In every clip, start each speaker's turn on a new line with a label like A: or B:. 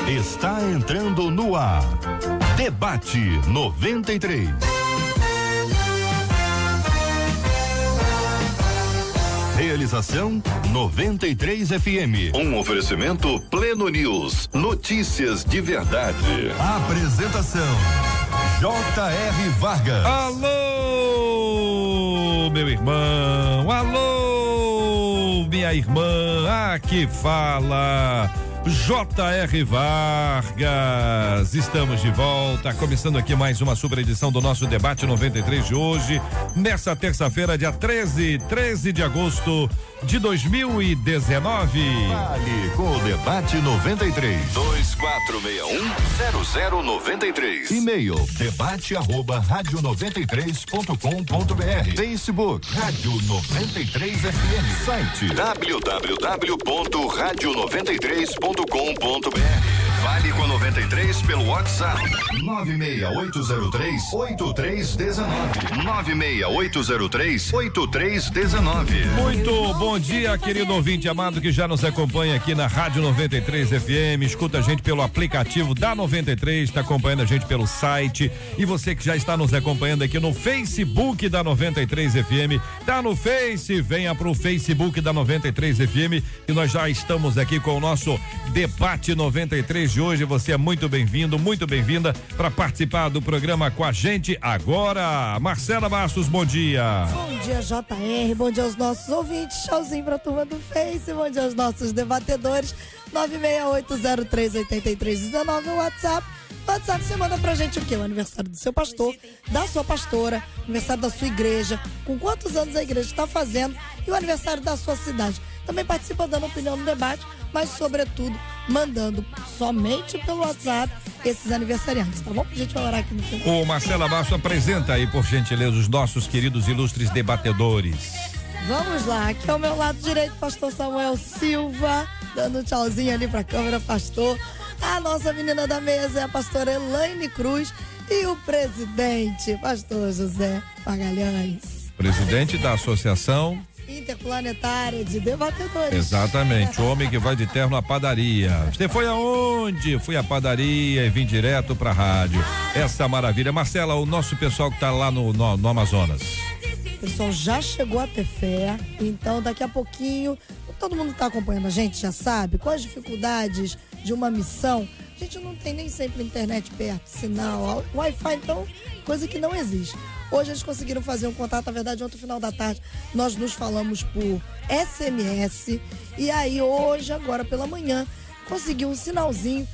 A: Está entrando no ar. Debate 93. Realização 93 FM. Um oferecimento Pleno News. Notícias de verdade. Apresentação J.R. Vargas.
B: Alô, meu irmão. Alô, minha irmã. Aqui fala J.R. Vargas. Estamos de volta, começando aqui mais uma super edição do nosso Debate 93 de hoje, nessa terça-feira, dia 13 de agosto de 2019.
A: Fale com o Debate 93. 2461-0093. E-mail debate@radio93.com.br. Facebook Rádio 93 FM. Site www.radio93.com.br. Fale com a 93 pelo WhatsApp 96803-8319. 96803-8319.
B: Muito bom dia, querido ouvinte amado que já nos acompanha aqui na Rádio 93 FM, escuta a gente pelo aplicativo da 93, está acompanhando a gente pelo site, e você que já está nos acompanhando aqui no Facebook da 93 FM, tá no Face, venha pro Facebook da 93 FM e nós já estamos aqui com o nosso Debate 93 de hoje. Você é muito bem-vindo, muito bem-vinda para participar do programa com a gente agora. Marcela Bastos, bom dia.
C: Bom dia, JR, bom dia aos nossos ouvintes, tchauzinho pra turma do Face, bom dia aos nossos debatedores, 968038319, o WhatsApp. Você manda pra gente o quê? O aniversário do seu pastor, da sua pastora, aniversário da sua igreja, com quantos anos a igreja está fazendo e o aniversário da sua cidade. Também participa dando opinião no debate, mas sobretudo mandando somente pelo WhatsApp esses aniversariantes, tá bom? A gente vai orar aqui no final.
B: O Marcela Bastos apresenta aí, por gentileza, os nossos queridos ilustres debatedores.
C: Vamos lá, aqui ao meu lado direito, pastor Samuel Silva, dando um tchauzinho ali pra câmera, pastor. A nossa menina da mesa é a pastora Elaine Cruz e o presidente, pastor José Magalhães.
B: Presidente da Associação
C: Interplanetária de Debatedores.
B: Exatamente, o homem que vai de terno à padaria. Você foi aonde? Fui à padaria e vim direto pra rádio. Essa maravilha. Marcela, o nosso pessoal que tá lá no Amazonas.
C: O pessoal já chegou a ter fé, então daqui a pouquinho, todo mundo tá acompanhando a gente, já sabe, com as dificuldades de uma missão, a gente não tem nem sempre internet perto, sinal, Wi-Fi, então, coisa que não existe. Hoje eles conseguiram fazer um contato, na verdade, ontem, no final da tarde, nós nos falamos por SMS, e aí hoje, agora pela manhã, conseguiu um sinalzinho,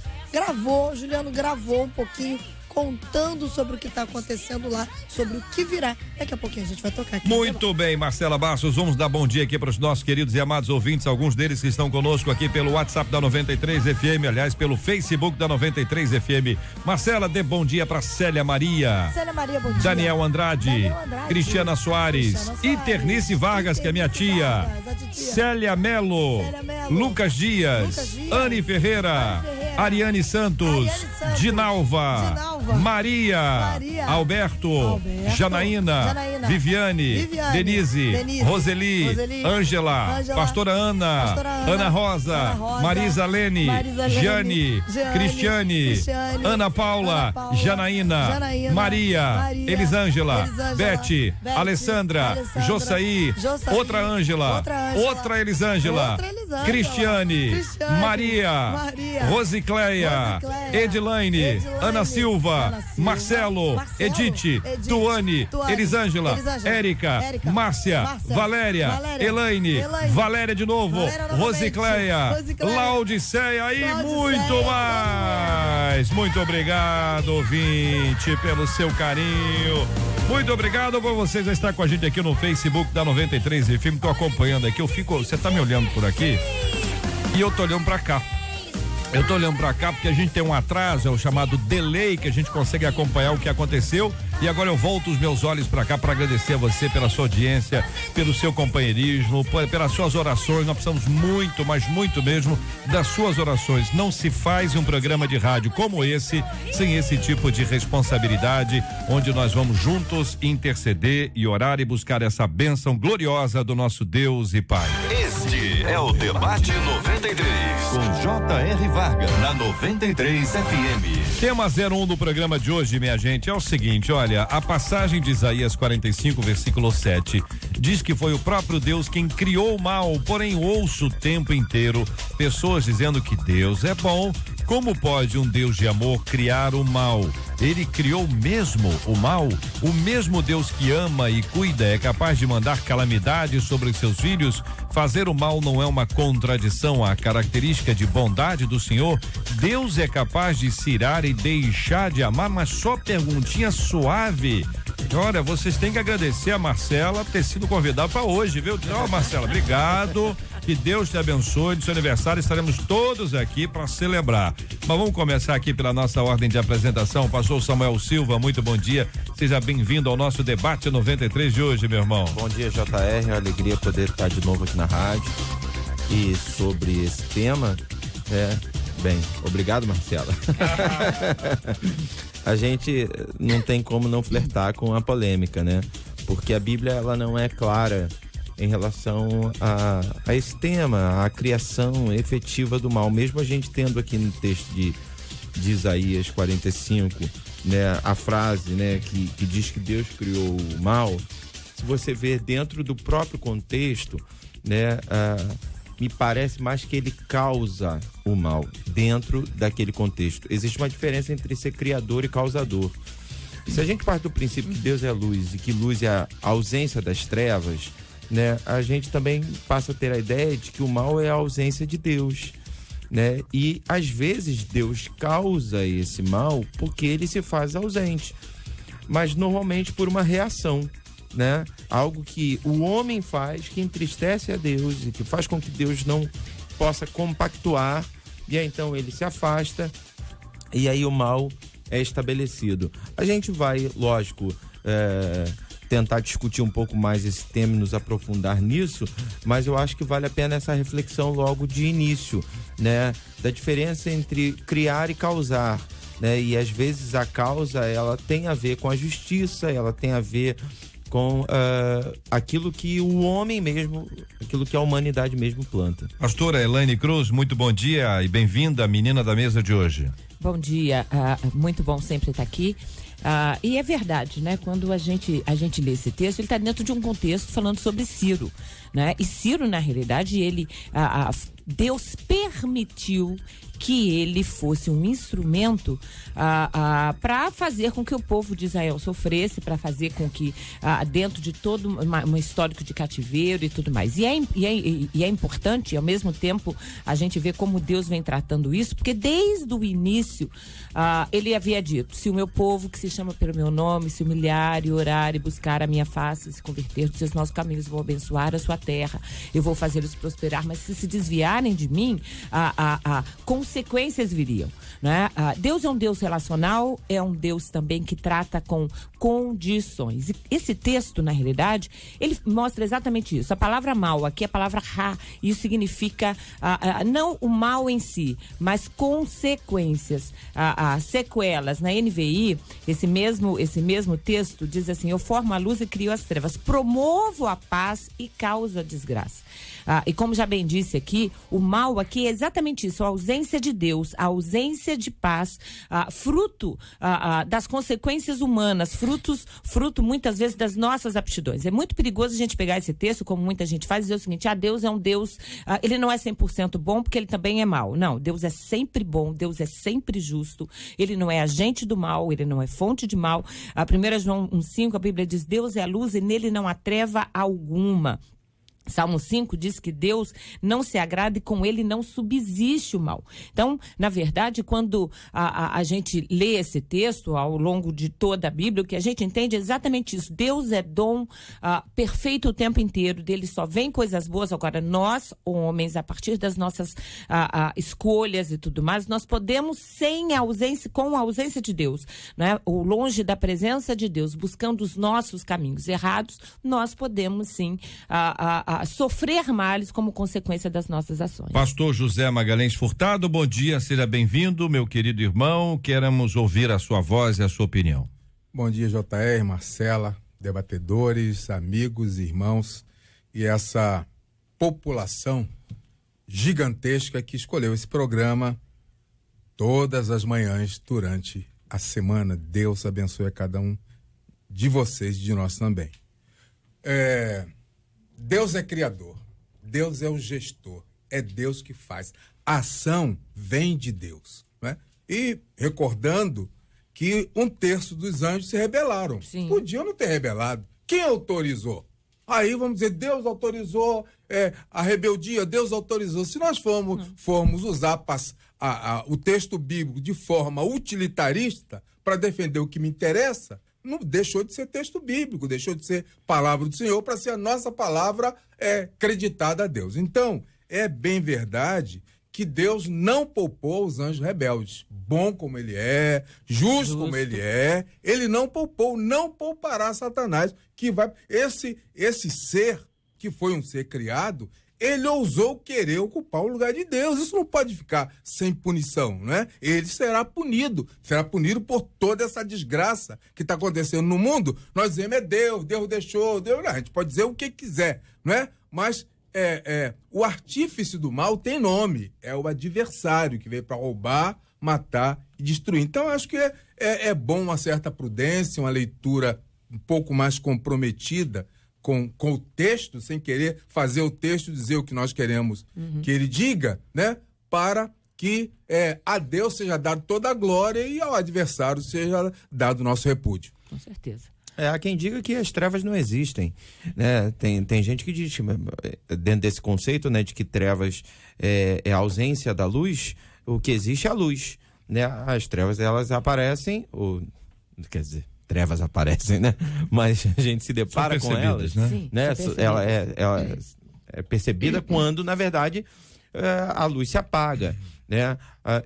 C: Juliano gravou um pouquinho, contando sobre o que está acontecendo lá, sobre o que virá. Daqui a pouquinho a gente vai tocar aqui.
B: Muito bem, Marcela Bastos, vamos dar bom dia aqui para os nossos queridos e amados ouvintes, alguns deles que estão conosco aqui pelo WhatsApp da 93 FM, aliás, pelo Facebook da 93 FM. Marcela, dê bom dia para Célia Maria.
C: Célia Maria, bom dia.
B: Daniel Andrade, Cristiana Soares, Iternice Vargas, que é minha tia. Célia Melo, Lucas Dias, Anne Ferreira, Ariane Santos, Dinalva, Maria, Alberto, Janaína, Viviane, Denise, Roseli, Ângela, Pastora Ana Rosa, Marisa Lene, Giane, Cristiane, Ana Paula, Janaína, Maria, Elisângela, Bete, Alessandra, Jossaí, outra Ângela, outra Elisângela, Cristiane, Maria, Rosicléia, Edilaine, Ana Silva, Marcelo, Edith, Tuane, Elisângela, Érica, Márcia, Valéria, Elaine, Valéria de novo, Rosicléia, Laudiceia e muito mais. Muito obrigado, ouvinte, pelo seu carinho. Muito obrigado por você já estar com a gente aqui no Facebook da 93 FM. Tô acompanhando aqui, você tá me olhando por aqui e eu tô olhando pra cá. Eu tô olhando pra cá porque a gente tem um atraso, é o chamado delay, que a gente consegue acompanhar o que aconteceu. E agora eu volto os meus olhos pra cá pra agradecer a você pela sua audiência, pelo seu companheirismo, pelas suas orações. Nós precisamos muito, mas muito mesmo, das suas orações. Não se faz um programa de rádio como esse sem esse tipo de responsabilidade, onde nós vamos juntos interceder e orar e buscar essa bênção gloriosa do nosso Deus e Pai.
A: Este É o Debate 93, com J.R. Vargas, na 93 FM.
B: Tema 01 do programa de hoje, minha gente, é o seguinte, olha, a passagem de Isaías 45, versículo 7, diz que foi o próprio Deus quem criou o mal, porém ouço o tempo inteiro pessoas dizendo que Deus é bom. Como pode um Deus de amor criar o mal? Ele criou mesmo o mal? O mesmo Deus que ama e cuida é capaz de mandar calamidade sobre os seus filhos? Fazer o mal não é uma contradição à característica de bondade do Senhor? Deus é capaz de se irar e deixar de amar? Mas só perguntinha suave. Olha, vocês têm que agradecer a Marcela por ter sido convidada para hoje, viu? Marcela, obrigado. Que Deus te abençoe. No seu aniversário estaremos todos aqui para celebrar. Mas vamos começar aqui pela nossa ordem de apresentação. Pastor Samuel Silva, muito bom dia. Seja bem-vindo ao nosso Debate 93 de hoje, meu irmão.
D: Bom dia, JR. É uma alegria poder estar de novo aqui na rádio. E sobre esse tema, obrigado, Marcela. A gente não tem como não flertar com a polêmica, né? Porque a Bíblia, ela não é clara em relação a esse tema, a criação efetiva do mal. Mesmo a gente tendo aqui no texto de Isaías 45, né, a frase, né, que diz que Deus criou o mal, se você ver dentro do próprio contexto, né, me parece mais que ele causa o mal dentro daquele contexto. Existe uma diferença entre ser criador e causador. Se a gente parte do princípio que Deus é luz e que luz é a ausência das trevas, né, a gente também passa a ter a ideia de que o mal é a ausência de Deus, né? E às vezes Deus causa esse mal porque ele se faz ausente, mas normalmente por uma reação, né? Algo que o homem faz que entristece a Deus e que faz com que Deus não possa compactuar, e aí então ele se afasta e aí o mal é estabelecido. A gente vai, lógico, tentar discutir um pouco mais esse tema e nos aprofundar nisso, mas eu acho que vale a pena essa reflexão logo de início, né? Da diferença entre criar e causar, né? E às vezes a causa, ela tem a ver com a justiça, ela tem a ver com aquilo que o homem mesmo, aquilo que a humanidade mesmo planta.
B: Pastora Elaine Cruz, muito bom dia e bem-vinda, menina da mesa de hoje.
E: Bom dia, muito bom sempre estar aqui. E é verdade, né? Quando a gente lê esse texto, ele está dentro de um contexto falando sobre Ciro, né? E Ciro, na realidade, Deus permitiu que ele fosse um instrumento para fazer com que o povo de Israel sofresse, para fazer com que, dentro de todo um histórico de cativeiro e tudo mais. E é importante, ao mesmo tempo, a gente vê como Deus vem tratando isso, porque desde o início, ele havia dito: se o meu povo, que se chama pelo meu nome, se humilhar e orar e buscar a minha face, se converter dos seus maus caminhos, vou abençoar a sua terra, eu vou fazê-los prosperar, mas se desviarem de mim, consequências viriam, né? Deus é um Deus relacional, é um Deus também que trata com condições. E esse texto, na realidade, ele mostra exatamente isso. A palavra mal, aqui é a palavra ra, isso significa não o mal em si, mas consequências, sequelas. Na NVI, esse mesmo texto diz assim: eu formo a luz e crio as trevas, promovo a paz e causo a desgraça. E como já bem disse aqui, o mal aqui é exatamente isso, a ausência de Deus, a ausência de paz, fruto das consequências humanas, fruto muitas vezes das nossas aptidões. É muito perigoso a gente pegar esse texto, como muita gente faz, e dizer o seguinte: Deus é um Deus, ele não é 100% bom porque ele também é mau. Não, Deus é sempre bom, Deus é sempre justo, ele não é agente do mal, ele não é fonte de mal. 1 João 1,5, a Bíblia diz: Deus é a luz e nele não há treva alguma. Salmo 5 diz que Deus não se agrada e com ele não subsiste o mal. Então, na verdade, quando a gente lê esse texto ao longo de toda a Bíblia, o que a gente entende é exatamente isso. Deus é dom perfeito o tempo inteiro, dele só vem coisas boas. Agora, nós, homens, a partir das nossas escolhas e tudo mais, nós podemos, com a ausência de Deus, né? Ou longe da presença de Deus, buscando os nossos caminhos errados, nós podemos sim sofrer males como consequência das nossas ações.
B: Pastor José Magalhães Furtado, bom dia, seja bem-vindo, meu querido irmão, queremos ouvir a sua voz e a sua opinião.
F: Bom dia, JR, Marcela, debatedores, amigos, irmãos e essa população gigantesca que escolheu esse programa todas as manhãs durante a semana. Deus abençoe a cada um de vocês e de nós também. Deus é criador, Deus é o gestor, é Deus que faz. A ação vem de Deus, né? E recordando que 1/3 dos anjos se rebelaram.
E: Sim.
F: Podiam não ter rebelado. Quem autorizou? Aí vamos dizer, Deus autorizou a rebeldia, Deus autorizou. Se nós formos usar o texto bíblico de forma utilitarista para defender o que me interessa, não deixou de ser texto bíblico, deixou de ser palavra do Senhor para ser a nossa palavra creditada a Deus. Então, é bem verdade que Deus não poupou os anjos rebeldes. Bom como ele é, justo como ele é, ele não poupou, não poupará Satanás, que vai... Esse ser, que foi um ser criado, ele ousou querer ocupar o lugar de Deus. Isso não pode ficar sem punição, né? Ele será punido por toda essa desgraça que está acontecendo no mundo. Nós dizemos, Deus deixou, Deus... Não, a gente pode dizer o que quiser, não é? Mas o artífice do mal tem nome, é o adversário que veio para roubar, matar e destruir. Então, acho que é bom uma certa prudência, uma leitura um pouco mais comprometida com o texto, sem querer fazer o texto dizer o que nós queremos que ele diga, né? Para que a Deus seja dado toda a glória e ao adversário seja dado o nosso repúdio.
E: Com certeza.
D: Há quem diga que as trevas não existem, né? Tem gente que diz, dentro desse conceito, né, de que trevas é a ausência da luz, o que existe é a luz, né? As trevas, elas aparecem, quer dizer, trevas aparecem, né? Mas a gente se depara com elas,
B: né?
E: Sim,
D: né? Ela é percebida quando, na verdade, a luz se apaga, né?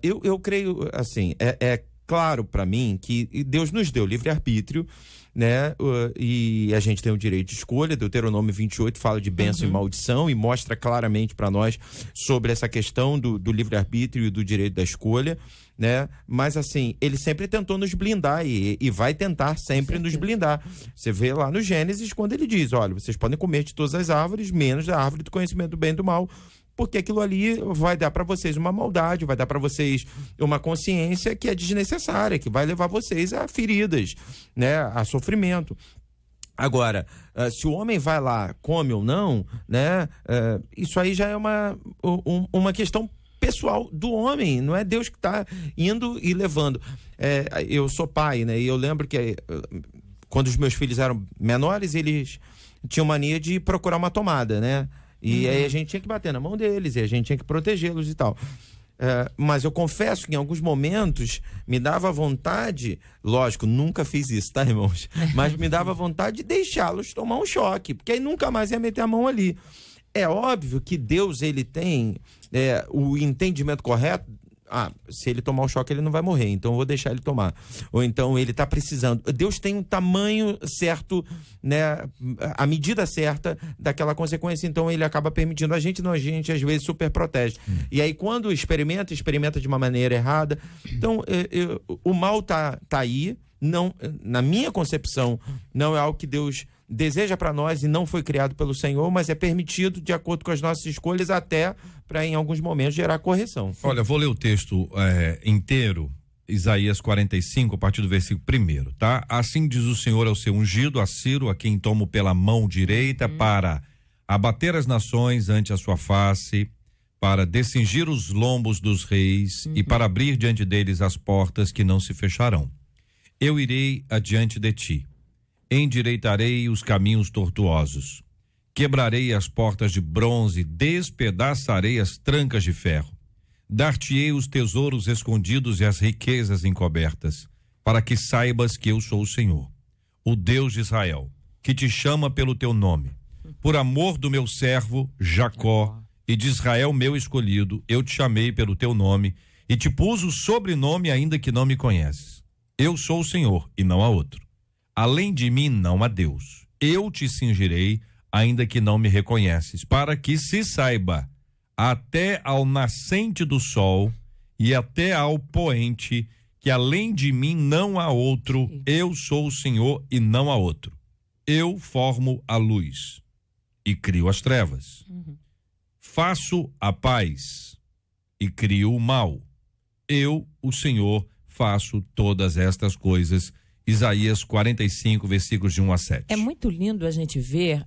D: Eu creio, assim, é claro para mim que Deus nos deu livre-arbítrio, né? E a gente tem o direito de escolha. Deuteronômio 28 fala de bênção e maldição e mostra claramente para nós sobre essa questão do livre-arbítrio e do direito da escolha, né? Mas assim, ele sempre tentou nos blindar e vai tentar sempre nos blindar. Você vê lá no Gênesis quando ele diz, olha, vocês podem comer de todas as árvores, menos da árvore do conhecimento do bem e do mal, porque aquilo ali vai dar para vocês uma maldade, vai dar para vocês uma consciência que é desnecessária, que vai levar vocês a feridas, né, a sofrimento. Agora, se o homem vai lá, come ou não, né, isso aí já é uma questão pessoal do homem, não é Deus que está indo e levando. Eu sou pai, né, e eu lembro que quando os meus filhos eram menores, eles tinham mania de procurar uma tomada, né? E aí a gente tinha que bater na mão deles, e a gente tinha que protegê-los e tal. Mas eu confesso que em alguns momentos me dava vontade, lógico, nunca fiz isso, tá, irmãos? Mas me dava vontade de deixá-los tomar um choque, porque aí nunca mais ia meter a mão ali. É óbvio que Deus, ele tem o entendimento correto. Se ele tomar um choque, ele não vai morrer, então eu vou deixar ele tomar. Ou então ele está precisando. Deus tem um tamanho certo, né, a medida certa daquela consequência, então ele acaba permitindo a gente às vezes super protege. E aí quando experimenta de uma maneira errada. Então o mal tá aí, não, na minha concepção, não é algo que Deus deseja para nós e não foi criado pelo Senhor, mas é permitido de acordo com as nossas escolhas, até para em alguns momentos gerar correção.
B: Olha, vou ler o texto inteiro, Isaías 45, a partir do versículo 1, tá? Assim diz o Senhor ao seu ungido, a Ciro, a quem tomo pela mão direita para abater as nações ante a sua face, para descingir os lombos dos reis e para abrir diante deles as portas que não se fecharão. Eu irei adiante de ti. Endireitarei os caminhos tortuosos, quebrarei as portas de bronze, despedaçarei as trancas de ferro, dar-te-ei os tesouros escondidos e as riquezas encobertas, para que saibas que eu sou o Senhor, o Deus de Israel, que te chama pelo teu nome. Por amor do meu servo Jacó e de Israel meu escolhido, eu te chamei pelo teu nome e te pus o sobrenome ainda que não me conheces. Eu sou o Senhor e não há outro. Além de mim não há Deus. Eu te cingirei, ainda que não me reconheces, para que se saiba, até ao nascente do sol e até ao poente, que além de mim não há outro. Eu sou o Senhor e não há outro. Eu formo a luz e crio as trevas. faço a paz e crio o mal. Eu, o Senhor, faço todas estas coisas. Isaías 45, versículos de 1 a 7.
E: É muito lindo a gente ver,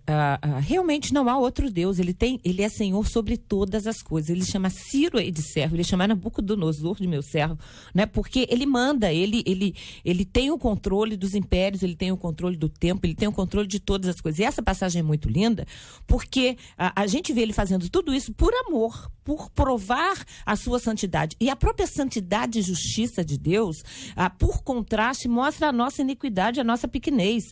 E: realmente não há outro Deus, ele é Senhor sobre todas as coisas, ele chama Ciro de servo, ele chama Nabucodonosor de meu servo, né? Porque ele manda, ele tem o controle dos impérios, ele tem o controle do tempo, ele tem o controle de todas as coisas. E essa passagem é muito linda, porque a gente vê ele fazendo tudo isso por amor, por provar a sua santidade. E a própria santidade e justiça de Deus, por contraste, mostra a nossa iniquidade, a nossa pequenez.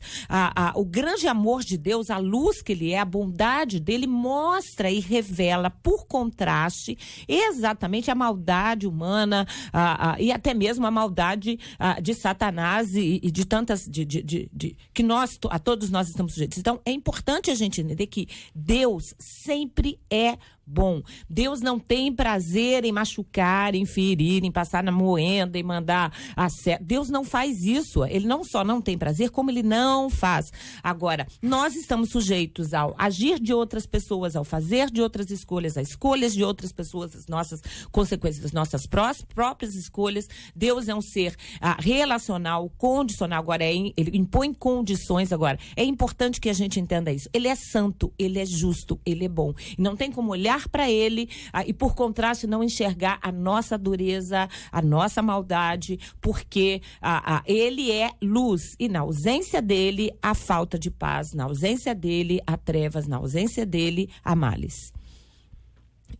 E: O grande amor de Deus, a luz que ele é, a bondade dele mostra e revela, por contraste, exatamente a maldade humana e até mesmo a maldade de Satanás e de tantas que a todos nós estamos sujeitos. Então, é importante a gente entender que Deus sempre é bom. Deus não tem prazer em machucar, em ferir, em passar na moenda, em mandar a seta. Deus não faz isso. Ele não só não tem prazer, como ele não faz. Agora, nós estamos sujeitos ao agir de outras pessoas, ao fazer de outras escolhas, às escolhas de outras pessoas, as nossas consequências das nossas próprias escolhas. Deus é um ser relacional, condicional. Agora, ele impõe condições. Agora, é importante que a gente entenda isso. Ele é santo, ele é justo, ele é bom. E não tem como olhar para ele e, por contraste, não enxergar a nossa dureza, a nossa maldade, porque ele é luz e na ausência dele há falta de paz, na ausência dele há trevas, na ausência dele há males.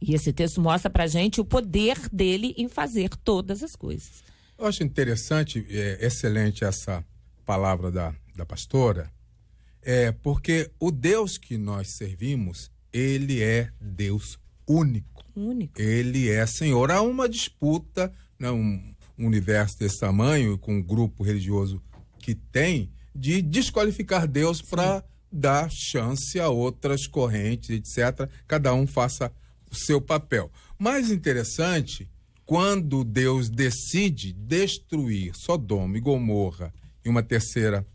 E: E esse texto mostra pra gente o poder dele em fazer todas as coisas.
F: Eu acho interessante, excelente essa palavra da pastora, porque o Deus que nós servimos, ele é Deus único. Ele é Senhor. Há uma disputa, né, um universo desse tamanho, com um grupo religioso que tem, de desqualificar Deus para dar chance a outras correntes, etc. Cada um faça o seu papel. Mais interessante, quando Deus decide destruir Sodoma e Gomorra e uma terceira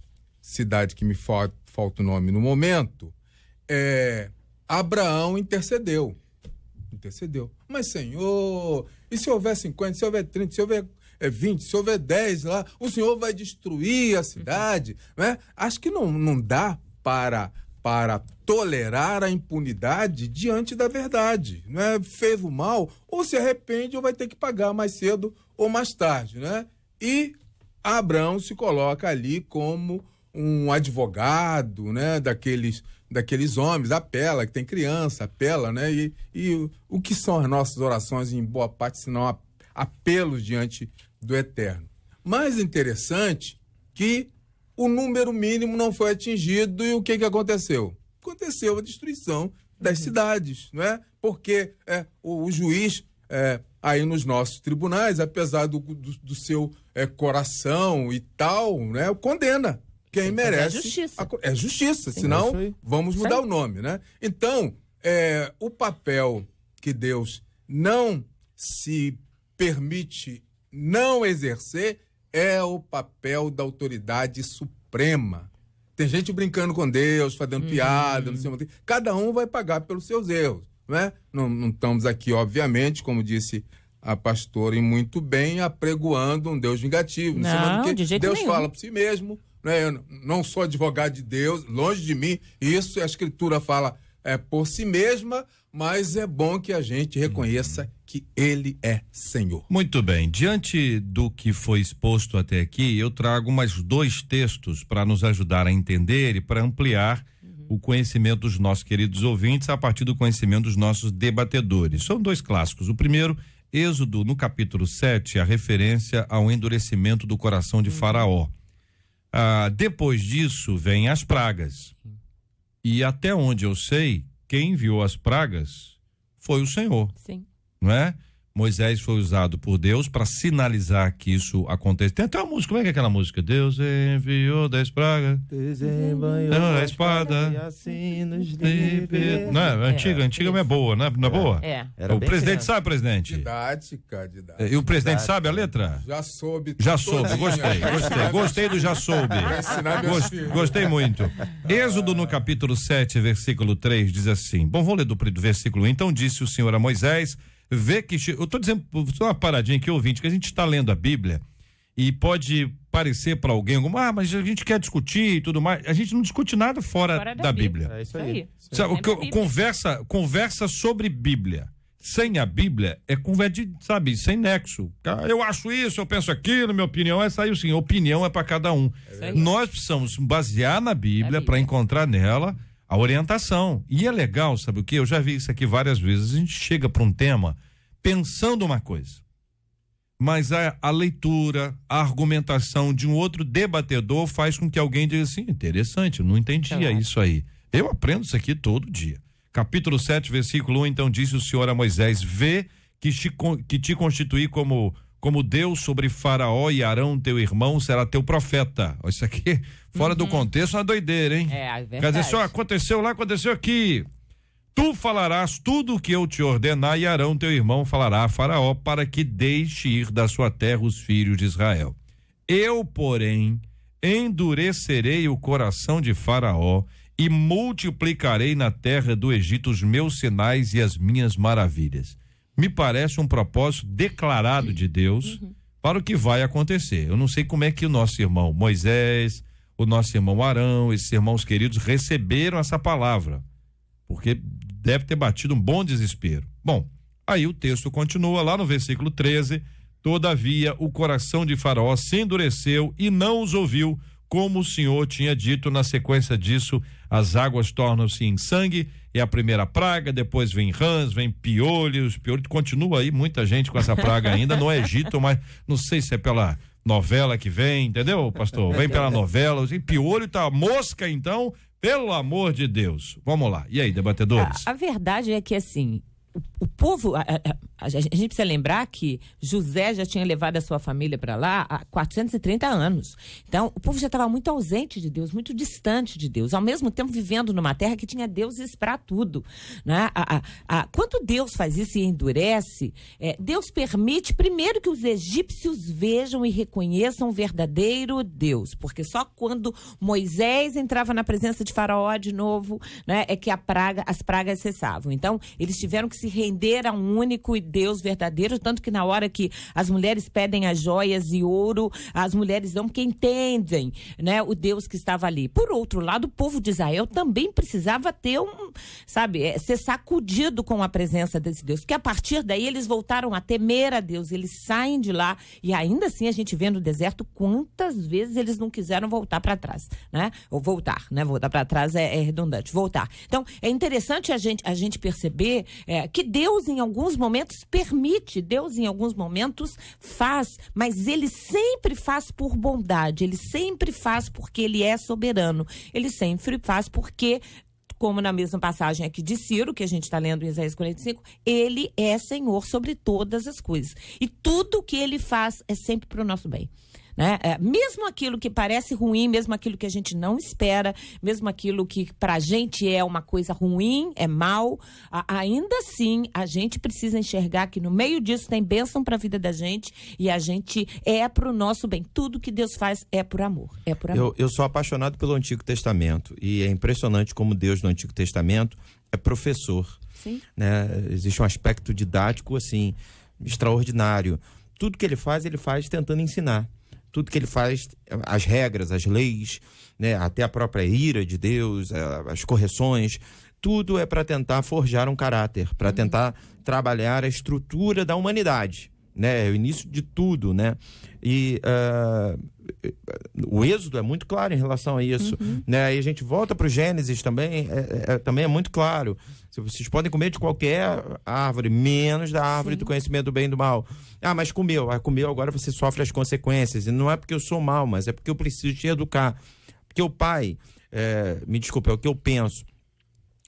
F: cidade que me falta o nome no momento, Abraão intercedeu. Mas, Senhor, e se houver 50, se houver 30, se houver 20, se houver 10 lá, o Senhor vai destruir a cidade, né? Acho que não dá para tolerar a impunidade diante da verdade, né? Fez o mal, ou se arrepende ou vai ter que pagar mais cedo ou mais tarde, né? E Abraão se coloca ali como um advogado, né? Daqueles homens, apela, que tem criança, apela, né? E o que são as nossas orações, em boa parte, senão apelos diante do Eterno. Mais interessante que o número mínimo não foi atingido e o que aconteceu? Aconteceu a destruição das cidades, não é? Porque o juiz, aí nos nossos tribunais, apesar do seu coração e tal, né? Condena quem merece. É justiça, sim, senão vamos mudar o nome, né? Então, o papel que Deus não se permite não exercer é o papel da autoridade suprema. Tem gente brincando com Deus, fazendo piada, não sei o que. Cada um vai pagar pelos seus erros, né? Não estamos aqui, obviamente, como disse a pastora, e muito bem, apregoando um Deus vingativo.
E: Não, de jeito
F: Deus
E: nenhum.
F: fala por si mesmo, né? Eu não sou advogado de Deus, longe de mim. Isso a Escritura fala por si mesma, mas é bom que a gente reconheça que Ele é Senhor.
B: Muito bem, diante do que foi exposto até aqui, eu trago mais 2 textos para nos ajudar a entender e para ampliar o conhecimento dos nossos queridos ouvintes a partir do conhecimento dos nossos debatedores. São 2 clássicos. O primeiro, Êxodo, no capítulo 7, a referência ao endurecimento do coração de Faraó. Depois disso, vem as pragas. E até onde eu sei, quem enviou as pragas foi o Senhor.
E: Sim.
B: Não é? Moisés foi usado por Deus para sinalizar que isso acontece. Tem até uma música, como é que é aquela música? Deus enviou 10 pragas, desembanhou a espada,
D: e assim nos
B: libertou. Não é antiga, mas é boa, não é boa?
E: É.
B: O presidente sabe, presidente?
F: Didática.
B: E o presidente sabe a letra?
F: Já soube.
B: Já soube, gostei do já soube. Gostei muito. Êxodo no capítulo 7, versículo 3 diz assim, bom, vou ler do versículo 1. Então disse o Senhor a Moisés, vê que, eu tô dizendo, só uma paradinha aqui, ouvinte, que a gente está lendo a Bíblia e pode parecer para alguém, mas a gente quer discutir e tudo mais, a gente não discute nada fora da Bíblia.
D: É isso aí.
B: Sabe, conversa sobre Bíblia. Sem a Bíblia é conversa, sem nexo. Eu acho isso, eu penso aquilo, minha opinião é saiu sim. Opinião é para cada um. Nós precisamos basear na Bíblia para encontrar nela a orientação. E é legal, sabe o que? Eu já vi isso aqui várias vezes. A gente chega para um tema pensando uma coisa, mas a leitura, a argumentação de um outro debatedor faz com que alguém diga assim, interessante, eu não entendia isso aí. Eu aprendo isso aqui todo dia. Capítulo 7, versículo 1, então disse o Senhor a Moisés, vê que te constituí como Deus sobre Faraó e Arão, teu irmão, será teu profeta. Isso aqui, fora do contexto, é uma doideira, hein?
E: É verdade.
B: Quer dizer, só aconteceu lá, aconteceu aqui. Tu falarás tudo o que eu te ordenar e Arão, teu irmão, falará a Faraó para que deixe ir da sua terra os filhos de Israel. Eu, porém, endurecerei o coração de Faraó e multiplicarei na terra do Egito os meus sinais e as minhas maravilhas. Me parece um propósito declarado de Deus para o que vai acontecer. Eu não sei como é que o nosso irmão Moisés, o nosso irmão Arão, esses irmãos queridos receberam essa palavra, porque deve ter batido um bom desespero. Bom, aí o texto continua lá no versículo 13, todavia o coração de Faraó se endureceu e não os ouviu, como o Senhor tinha dito. Na sequência disso, as águas tornam-se em sangue, é a primeira praga, depois vem rãs, vem piolhos, continua aí muita gente com essa praga ainda no Egito, mas não sei se é pela novela que vem, entendeu, pastor? Vem pela novela, e piolho tá, mosca então, pelo amor de Deus. Vamos lá, e aí, debatedores?
E: A verdade é que assim, o povo, a gente precisa lembrar que José já tinha levado a sua família para lá há 430 anos. Então, o povo já estava muito ausente de Deus, muito distante de Deus, ao mesmo tempo vivendo numa terra que tinha deuses para tudo, né? Quando Deus faz isso e endurece, Deus permite primeiro que os egípcios vejam e reconheçam o verdadeiro Deus, porque só quando Moisés entrava na presença de Faraó de novo, né, é que as pragas cessavam. Então, eles tiveram que se render a um único Deus verdadeiro, tanto que na hora que as mulheres pedem as joias e ouro, as mulheres dão porque entendem, né, o Deus que estava ali. Por outro lado, o povo de Israel também precisava ter ser sacudido com a presença desse Deus, porque a partir daí eles voltaram a temer a Deus, eles saem de lá e ainda assim a gente vê no deserto quantas vezes eles não quiseram voltar para trás, né? Ou voltar, né? Voltar para trás é redundante, voltar. Então, é interessante a gente perceber que Deus em alguns momentos permite, Deus em alguns momentos faz, mas ele sempre faz por bondade, ele sempre faz porque ele é soberano, ele sempre faz porque, como na mesma passagem aqui de Ciro, que a gente está lendo em Isaías 45, ele é Senhor sobre todas as coisas. E tudo que ele faz é sempre para o nosso bem. Né? Mesmo aquilo que parece ruim, mesmo aquilo que a gente não espera, mesmo aquilo que pra gente é uma coisa ruim, é mal, ainda assim a gente precisa enxergar que no meio disso tem bênção pra vida da gente e a gente é pro nosso bem. Tudo que Deus faz é por amor. É por amor.
D: Eu sou apaixonado pelo Antigo Testamento e é impressionante como Deus no Antigo Testamento é professor.
E: Sim.
D: Né? Existe um aspecto didático assim extraordinário. Tudo que ele faz tentando ensinar. Tudo que ele faz, as regras, as leis, né, até a própria ira de Deus, as correções, tudo é para tentar forjar um caráter, para tentar trabalhar a estrutura da humanidade, né, é o início de tudo, né, e o Êxodo é muito claro em relação a isso, né, e a gente volta para o Gênesis também, também é muito claro. Vocês podem comer de qualquer árvore, menos da árvore do conhecimento do bem e do mal. Mas comeu, agora você sofre as consequências. E não é porque eu sou mal, mas é porque eu preciso te educar. Porque o pai, me desculpe, é o que eu penso.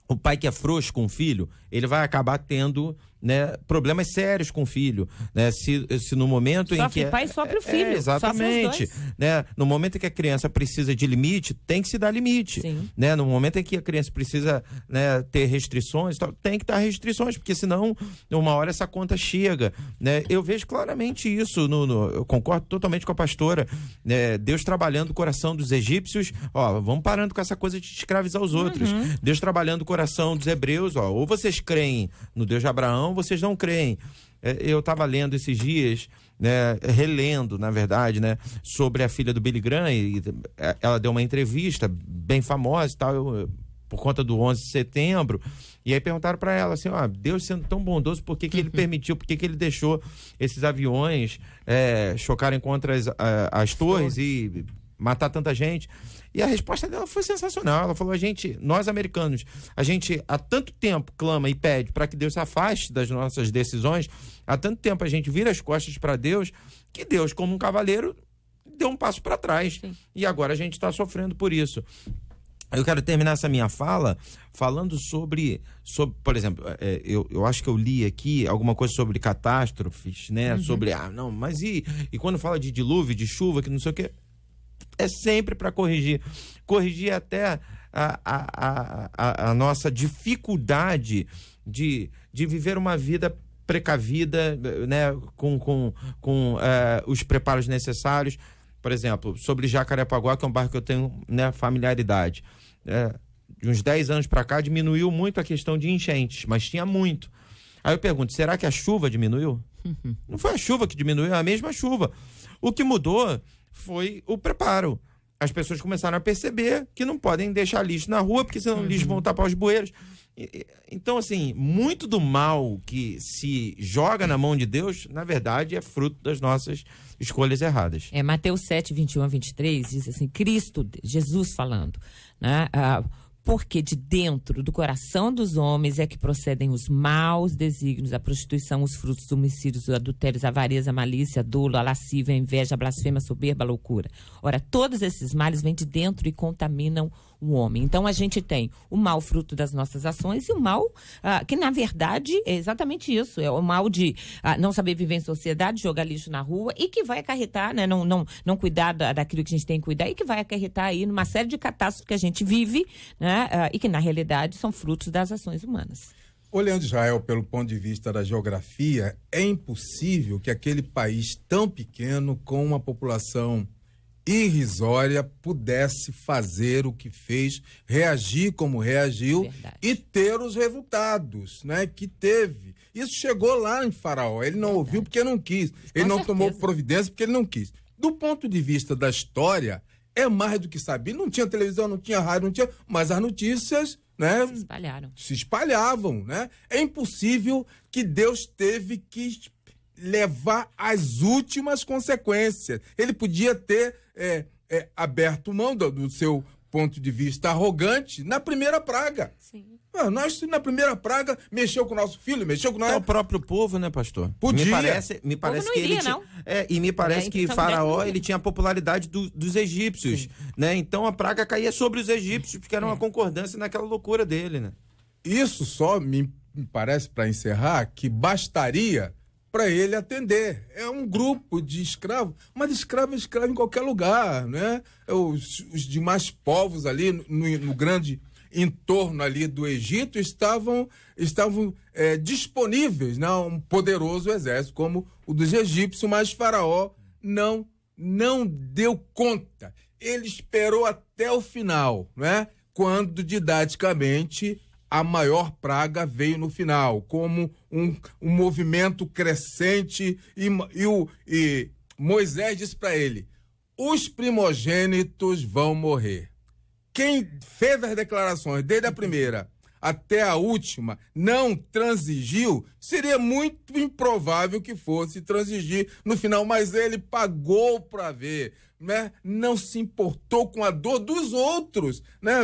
D: O pai que é frouxo com o filho, ele vai acabar tendo né, problemas sérios com o filho, né? Se no momento em que
E: pai sofre o filho,
D: exatamente, né? No momento em que a criança precisa de limite, tem que se dar limite, né? No momento em que a criança precisa, né, ter restrições, tem que dar restrições, porque senão uma hora essa conta chega, né? Eu vejo claramente isso, eu concordo totalmente com a pastora, né? Deus trabalhando o coração dos egípcios, vamos parando com essa coisa de escravizar os outros. Deus trabalhando o coração dos hebreus, ou vocês creem no Deus de Abraão, vocês não creem. Eu estava lendo esses dias, né, relendo, na verdade, né, sobre a filha do Billy Graham, e ela deu uma entrevista bem famosa e tal, por conta do 11 de setembro, e aí perguntaram para ela assim, Deus sendo tão bondoso, por que ele permitiu, por que ele deixou esses aviões chocarem contra as torres e matar tanta gente? E a resposta dela foi sensacional. Ela falou, nós americanos, a gente há tanto tempo clama e pede para que Deus se afaste das nossas decisões, há tanto tempo a gente vira as costas para Deus, que Deus, como um cavaleiro, deu um passo para trás. Sim. E agora a gente está sofrendo por isso. Eu quero terminar essa minha fala falando sobre por exemplo, eu acho que eu li aqui alguma coisa sobre catástrofes, né? Sobre, mas e quando fala de dilúvio, de chuva, que não sei o quê, é sempre para corrigir até a nossa dificuldade de viver uma vida precavida, né, com os preparos necessários. Por exemplo, sobre Jacarepaguá, que é um bairro que eu tenho, né, familiaridade. De uns 10 anos para cá diminuiu muito a questão de enchentes, mas tinha muito. Aí eu pergunto, será que a chuva diminuiu? Não foi a chuva que diminuiu, é a mesma chuva. O que mudou foi o preparo. As pessoas começaram a perceber que não podem deixar lixo na rua, porque senão o lixo vão tapar os bueiros. Então, assim, muito do mal que se joga na mão de Deus, na verdade, é fruto das nossas escolhas erradas.
E: Mateus 7, 21 a 23, diz assim, Jesus falando, né? Porque de dentro do coração dos homens é que procedem os maus desígnios, a prostituição, os frutos dos homicídios, os adultérios, a avareza, a malícia, a dolo, a lascívia, a inveja, a blasfêmia, a soberba, a loucura. Ora, todos esses males vêm de dentro e contaminam o homem. Então, a gente tem o mal fruto das nossas ações e o mal que, na verdade, é exatamente isso. É o mal de não saber viver em sociedade, jogar lixo na rua e que vai acarretar, né, não cuidar daquilo que a gente tem que cuidar e que vai acarretar aí numa série de catástrofes que a gente vive, né, e que, na realidade, são frutos das ações humanas.
F: Olhando Israel pelo ponto de vista da geografia, é impossível que aquele país tão pequeno, com uma população irrisória, pudesse fazer o que fez, reagir como reagiu. Verdade. E ter os resultados, né, que teve. Isso chegou lá em Faraó. Ele não Verdade. Ouviu porque não quis. Ele não tomou providência porque ele não quis. Do ponto de vista da história, é mais do que sabia. Não tinha televisão, não tinha rádio, não tinha... Mas as notícias, né, se espalhavam, né? É impossível que Deus teve que levar as últimas consequências. Ele podia ter aberto mão do seu ponto de vista arrogante na primeira praga. Sim. Nós, na primeira praga, mexeu com o nosso filho, mexeu com nós.
D: É o próprio povo, né, pastor?
F: Podia.
D: Me parece que ele tinha, e me parece que Faraó, ele tinha a popularidade dos egípcios, né? Então a praga caía sobre os egípcios, porque era uma concordância naquela loucura dele, né?
F: Isso só me parece, para encerrar, que bastaria para ele atender. É um grupo de escravos, mas escravo é escravo em qualquer lugar, né? Os demais povos ali no grande entorno ali do Egito estavam disponíveis, né? Um poderoso exército como o dos egípcios, mas Faraó não deu conta. Ele esperou até o final, né? Quando didaticamente a maior praga veio no final, como um movimento crescente, e Moisés disse para ele: os primogênitos vão morrer. Quem fez as declarações desde a primeira até a última não transigiu, seria muito improvável que fosse transigir no final, mas ele pagou para ver, né? Não se importou com a dor dos outros, né?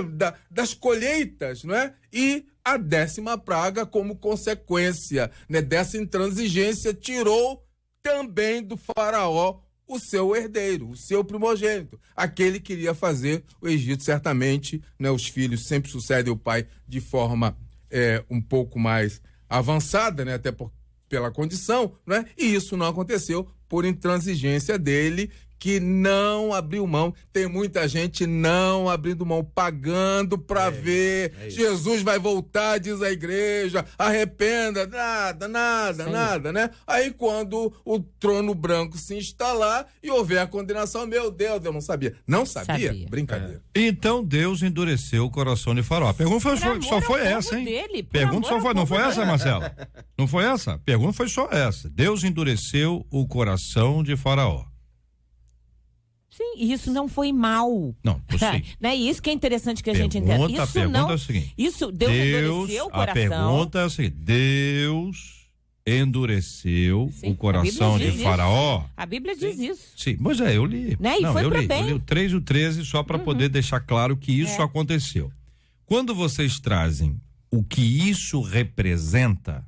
F: Das colheitas, né? E a 10ª praga, como consequência, né, dessa intransigência, tirou também do Faraó o seu herdeiro, o seu primogênito. Aquele que iria fazer o Egito, certamente, né, os filhos sempre sucedem o pai de forma um pouco mais avançada, né? Até pela condição, né? E isso não aconteceu por intransigência dele, que não abriu mão. Tem muita gente não abrindo mão, pagando para ver. Jesus vai voltar, diz a igreja, arrependa, nada, né? Aí quando o trono branco se instalar e houver a condenação, meu Deus, eu não sabia. Não sabia? Brincadeira.
B: Então Deus endureceu o coração de Faraó. A pergunta só foi essa, hein? Pergunta só foi, não foi essa, Marcela? Não foi essa? A pergunta foi só essa. Deus endureceu o coração de Faraó.
E: Sim, isso não foi mal.
B: Não, sim.
E: Não é isso que é interessante que a gente entenda.
B: A pergunta é o seguinte.
E: Isso, Deus endureceu o coração.
B: A pergunta é o seguinte: Deus endureceu o coração de Faraó.
E: A Bíblia diz isso.
B: Sim, mas eu li.
E: Né? E foi
B: eu
E: pra
B: li.
E: bem.
B: Eu li o 3 e o 13 só para poder deixar claro que isso aconteceu. Quando vocês trazem o que isso representa,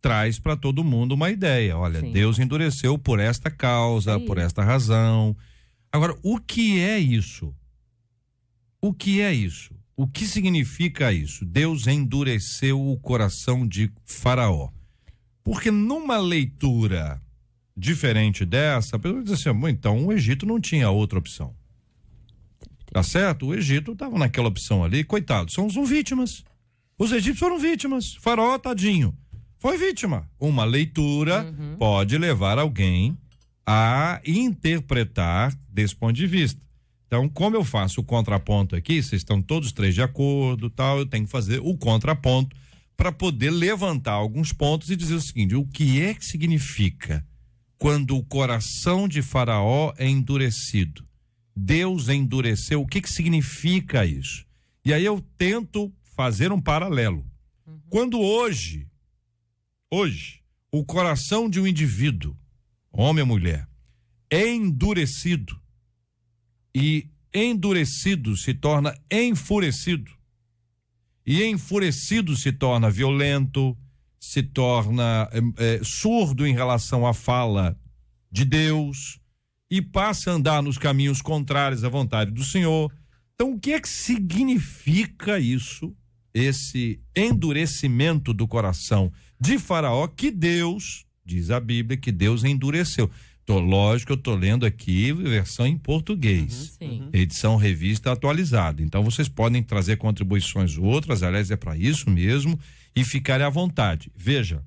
B: traz para todo mundo uma ideia. Olha, Deus endureceu por esta causa, por esta razão. Agora, o que é isso? O que é isso? O que significa isso? Deus endureceu o coração de Faraó. Porque numa leitura diferente dessa, a pessoa diz assim, então o Egito não tinha outra opção. Tá certo? O Egito estava naquela opção ali, coitado, são vítimas. Os egípcios foram vítimas. Faraó, tadinho, foi vítima. Uma leitura pode levar alguém a interpretar desse ponto de vista. Então, como eu faço o contraponto aqui, vocês estão todos três de acordo, tal, eu tenho que fazer o contraponto para poder levantar alguns pontos e dizer o seguinte: o que é que significa quando o coração de Faraó é endurecido? Deus endureceu, o que significa isso? E aí eu tento fazer um paralelo. Quando hoje, o coração de um indivíduo, homem ou mulher, é endurecido, e endurecido se torna enfurecido, e enfurecido se torna violento, se torna surdo em relação à fala de Deus e passa a andar nos caminhos contrários à vontade do Senhor. Então, o que é que significa isso, esse endurecimento do coração de Faraó, que Deus, diz a Bíblia, que Deus endureceu? Lógico, eu estou lendo aqui versão em português, edição revista atualizada. Então vocês podem trazer contribuições outras, aliás, é para isso mesmo, e ficarem à vontade. Veja,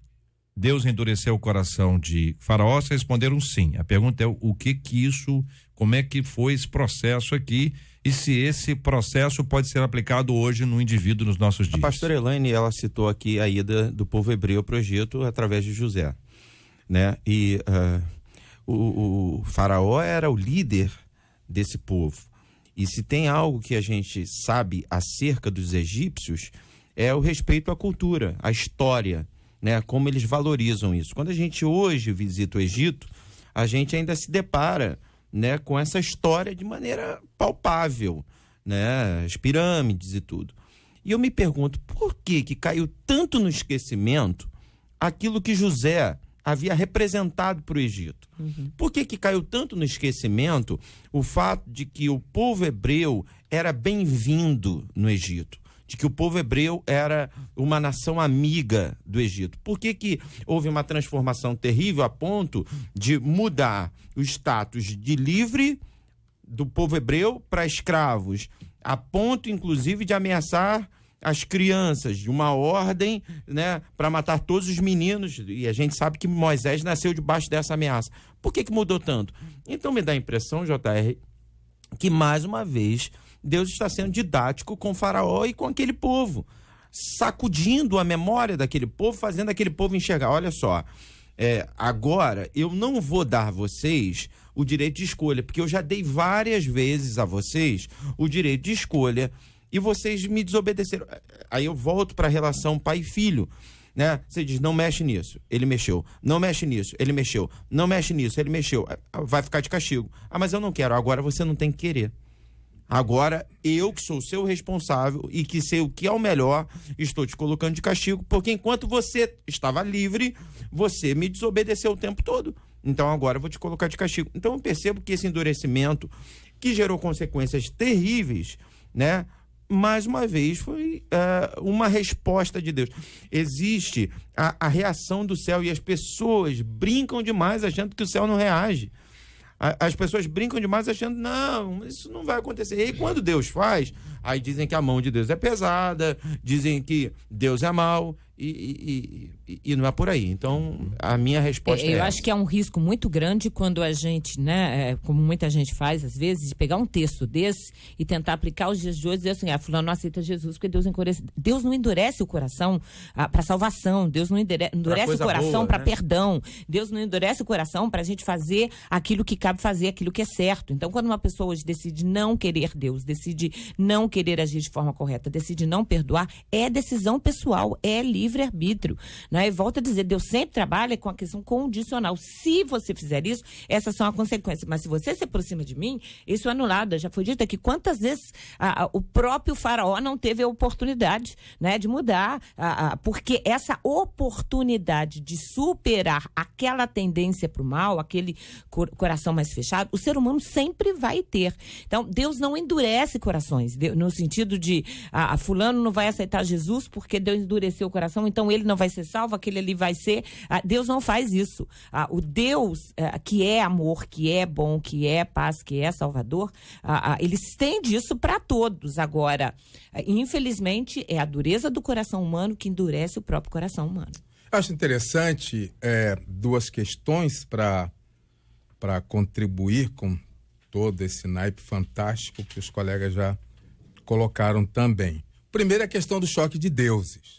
B: Deus endureceu o coração de Faraó, vocês responderam sim. A pergunta é o que isso, como é que foi esse processo aqui e se esse processo pode ser aplicado hoje no indivíduo nos nossos dias.
D: A pastora Elaine, ela citou aqui a ida do povo hebreu para o Egito através de José, né? E o Faraó era o líder desse povo. E se tem algo que a gente sabe acerca dos egípcios, é o respeito à cultura, à história, né? Como eles valorizam isso. Quando a gente hoje visita o Egito, a gente ainda se depara, né, com essa história de maneira palpável, né? As pirâmides e tudo. E eu me pergunto, por que caiu tanto no esquecimento aquilo que José havia representado para o Egito? Por que caiu tanto no esquecimento o fato de que o povo hebreu era bem-vindo no Egito? De que o povo hebreu era uma nação amiga do Egito? Por que houve uma transformação terrível a ponto de mudar o status de livre do povo hebreu para escravos? A ponto, inclusive, de ameaçar as crianças, de uma ordem, né, para matar todos os meninos, e a gente sabe que Moisés nasceu debaixo dessa ameaça. Por que mudou tanto? Então me dá a impressão, JR, que mais uma vez Deus está sendo didático com Faraó e com aquele povo, sacudindo a memória daquele povo, fazendo aquele povo enxergar. Olha só, agora eu não vou dar a vocês o direito de escolha, porque eu já dei várias vezes a vocês o direito de escolha e vocês me desobedeceram. Aí eu volto para a relação pai e filho, né? Você diz, não mexe nisso, ele mexeu. Não mexe nisso, ele mexeu. Não mexe nisso, ele mexeu. Vai ficar de castigo. Mas eu não quero. Agora você não tem que querer. Agora eu, que sou o seu responsável e que sei o que é o melhor, estou te colocando de castigo, porque enquanto você estava livre, você me desobedeceu o tempo todo. Então agora eu vou te colocar de castigo. Então eu percebo que esse endurecimento, que gerou consequências terríveis, né, mais uma vez, foi uma resposta de Deus. Existe a reação do céu e as pessoas brincam demais achando que o céu não reage. As pessoas brincam demais achando, não, isso não vai acontecer. E aí, quando Deus faz, aí dizem que a mão de Deus é pesada, dizem que Deus é mau, e não é por aí. Então, a minha resposta é
E: eu
D: essa.
E: acho que é um risco muito grande quando a gente, né, como muita gente faz às vezes, de pegar um texto desse e tentar aplicar os dias de hoje e dizer assim, fulano não aceita Jesus porque Deus não endurece o coração para salvação, Deus não endurece o coração para perdão, Deus não endurece o coração para a gente fazer aquilo que cabe fazer, aquilo que é certo. Então, quando uma pessoa hoje decide não querer Deus, decide não querer agir de forma correta, decide não perdoar, é decisão pessoal, é livre-arbítrio, né? E volto a dizer, Deus sempre trabalha com a questão condicional. Se você fizer isso, essas são as consequências. Mas se você se aproxima de mim, isso é anulado. Já foi dito aqui quantas vezes o próprio faraó não teve a oportunidade, né, de mudar, porque essa oportunidade de superar aquela tendência para o mal, aquele coração mais fechado, o ser humano sempre vai ter. Então, Deus não endurece corações, no sentido de fulano não vai aceitar Jesus porque Deus endureceu o coração, então ele não vai ser salvo, aquele ali vai ser. Deus não faz isso. O Deus que é amor, que é bom, que é paz, que é salvador, ele estende isso para todos. Agora, infelizmente, é a dureza do coração humano que endurece o próprio coração humano.
F: Acho interessante duas questões para contribuir com todo esse naipe fantástico que os colegas já colocaram também. Primeiro, a questão do choque de deuses.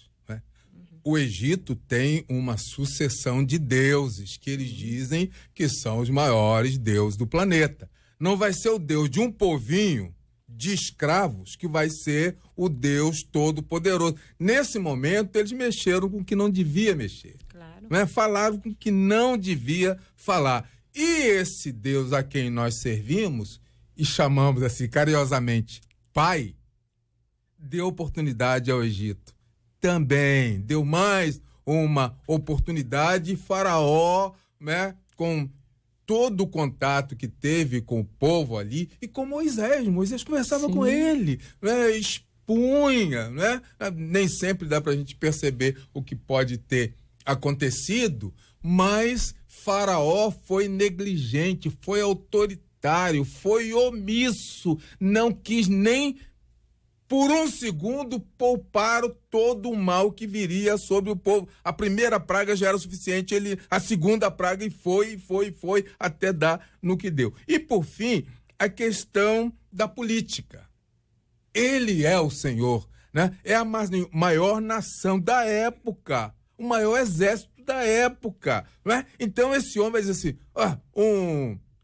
F: O Egito tem uma sucessão de deuses que eles dizem que são os maiores deuses do planeta. Não vai ser o Deus de um povinho de escravos que vai ser o Deus todo-poderoso. Nesse momento, eles mexeram com o que não devia mexer.
E: Claro.
F: Né? Falaram com o que não devia falar. E esse Deus a quem nós servimos, e chamamos assim carinhosamente Pai, deu oportunidade ao Egito. Também deu mais uma oportunidade. Faraó, né, com todo o contato que teve com o povo ali e com Moisés conversava
E: Sim.
F: com ele, né, expunha, né? Nem sempre dá para a gente perceber o que pode ter acontecido, mas Faraó foi negligente, foi autoritário, foi omisso, não quis nem por um segundo pouparam todo o mal que viria sobre o povo. A primeira praga já era o suficiente, a segunda praga e foi, até dar no que deu. E, por fim, a questão da política. Ele é o Senhor, né? É a maior nação da época, o maior exército da época, né? Então, esse homem vai dizer assim,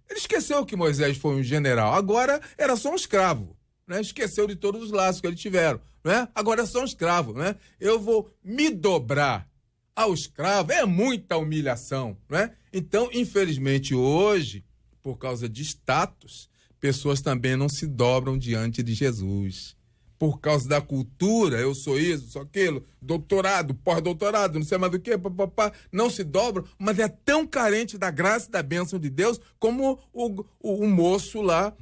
F: ele esqueceu que Moisés foi um general, agora era só um escravo. Né? Esqueceu de todos os laços que eles tiveram, né? Agora são escravos, né? Eu vou me dobrar ao escravo, é muita humilhação, né? Então, infelizmente, hoje, por causa de status, pessoas também não se dobram diante de Jesus. Por causa da cultura, eu sou isso, sou aquilo, doutorado, pós-doutorado, não sei mais do que, não se dobram, mas é tão carente da graça e da bênção de Deus como o moço lá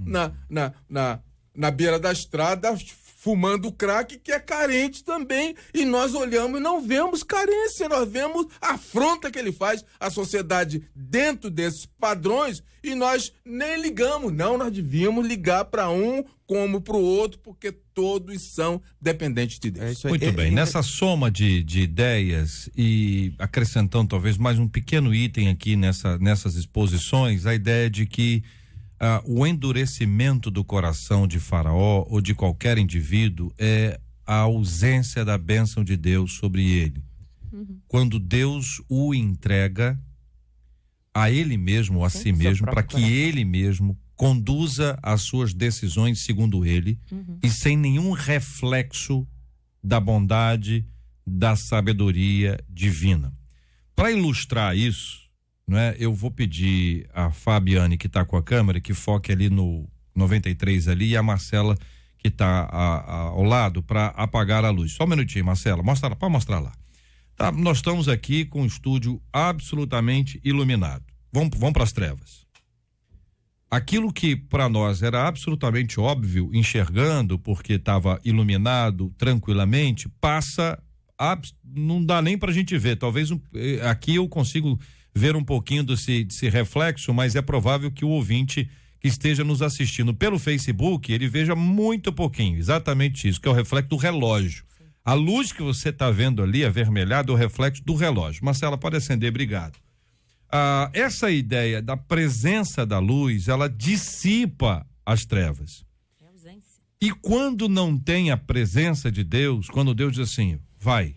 F: na beira da estrada, fumando crack, que é carente também. E nós olhamos e não vemos carência, nós vemos a afronta que ele faz à sociedade dentro desses padrões e nós nem ligamos. Não, nós devíamos ligar para um como para o outro, porque todos são dependentes de Deus.
B: Muito bem, nessa soma de ideias e acrescentando talvez mais um pequeno item aqui nessas exposições, a ideia de que o endurecimento do coração de Faraó ou de qualquer indivíduo é a ausência da bênção de Deus sobre ele. Uhum. Quando Deus o entrega a ele mesmo, a si mesmo, para que ele mesmo conduza as suas decisões segundo ele, e sem nenhum reflexo da bondade, da sabedoria divina. Para ilustrar isso, né, eu vou pedir a Fabiane, que está com a câmera, que foque ali no 93 ali, e a Marcela, que está ao lado, para apagar a luz. Só um minutinho, Marcela, pode mostrar lá. Tá, nós estamos aqui com o estúdio absolutamente iluminado. Vamos para as trevas. aquilo que para nós era absolutamente óbvio, enxergando porque estava iluminado tranquilamente, não dá nem pra gente ver. Talvez aqui eu consigo ver um pouquinho desse reflexo, mas é provável que o ouvinte que esteja nos assistindo pelo Facebook, ele veja muito pouquinho, exatamente isso, que é o reflexo do relógio. Sim. A luz que você está vendo ali, avermelhada, é o reflexo do relógio. Marcela, pode acender, obrigado. Essa ideia da presença da luz, ela dissipa as trevas. É ausência. E quando não tem a presença de Deus, quando Deus diz assim, vai.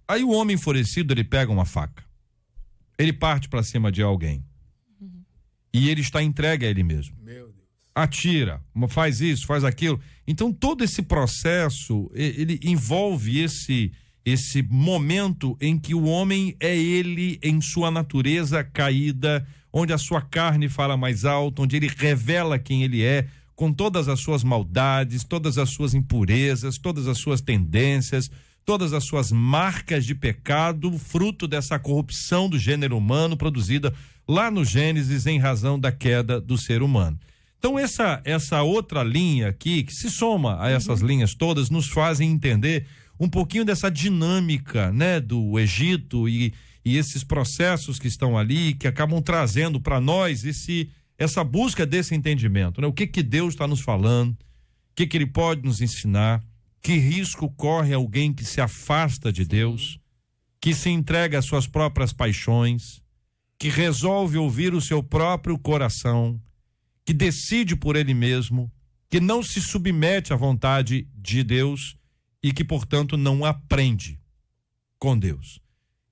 B: Aí o homem enfurecido, ele pega uma faca. Ele parte para cima de alguém. Uhum. E ele está entregue a ele mesmo. Meu Deus. Atira, faz isso, faz aquilo. Então todo esse processo, ele envolve esse momento em que o homem é ele em sua natureza caída, onde a sua carne fala mais alto, onde ele revela quem ele é, com todas as suas maldades, todas as suas impurezas, todas as suas tendências, todas as suas marcas de pecado, fruto dessa corrupção do gênero humano produzida lá no Gênesis em razão da queda do ser humano. Então essa outra linha aqui, que se soma a essas linhas todas, nos fazem entender um pouquinho dessa dinâmica, né, do Egito e esses processos que estão ali, que acabam trazendo para nós essa busca desse entendimento, né? O que Deus está nos falando, o que ele pode nos ensinar, que risco corre alguém que se afasta de Deus, que se entrega às suas próprias paixões, que resolve ouvir o seu próprio coração, que decide por ele mesmo, que não se submete à vontade de Deus e que, portanto, não aprende com Deus.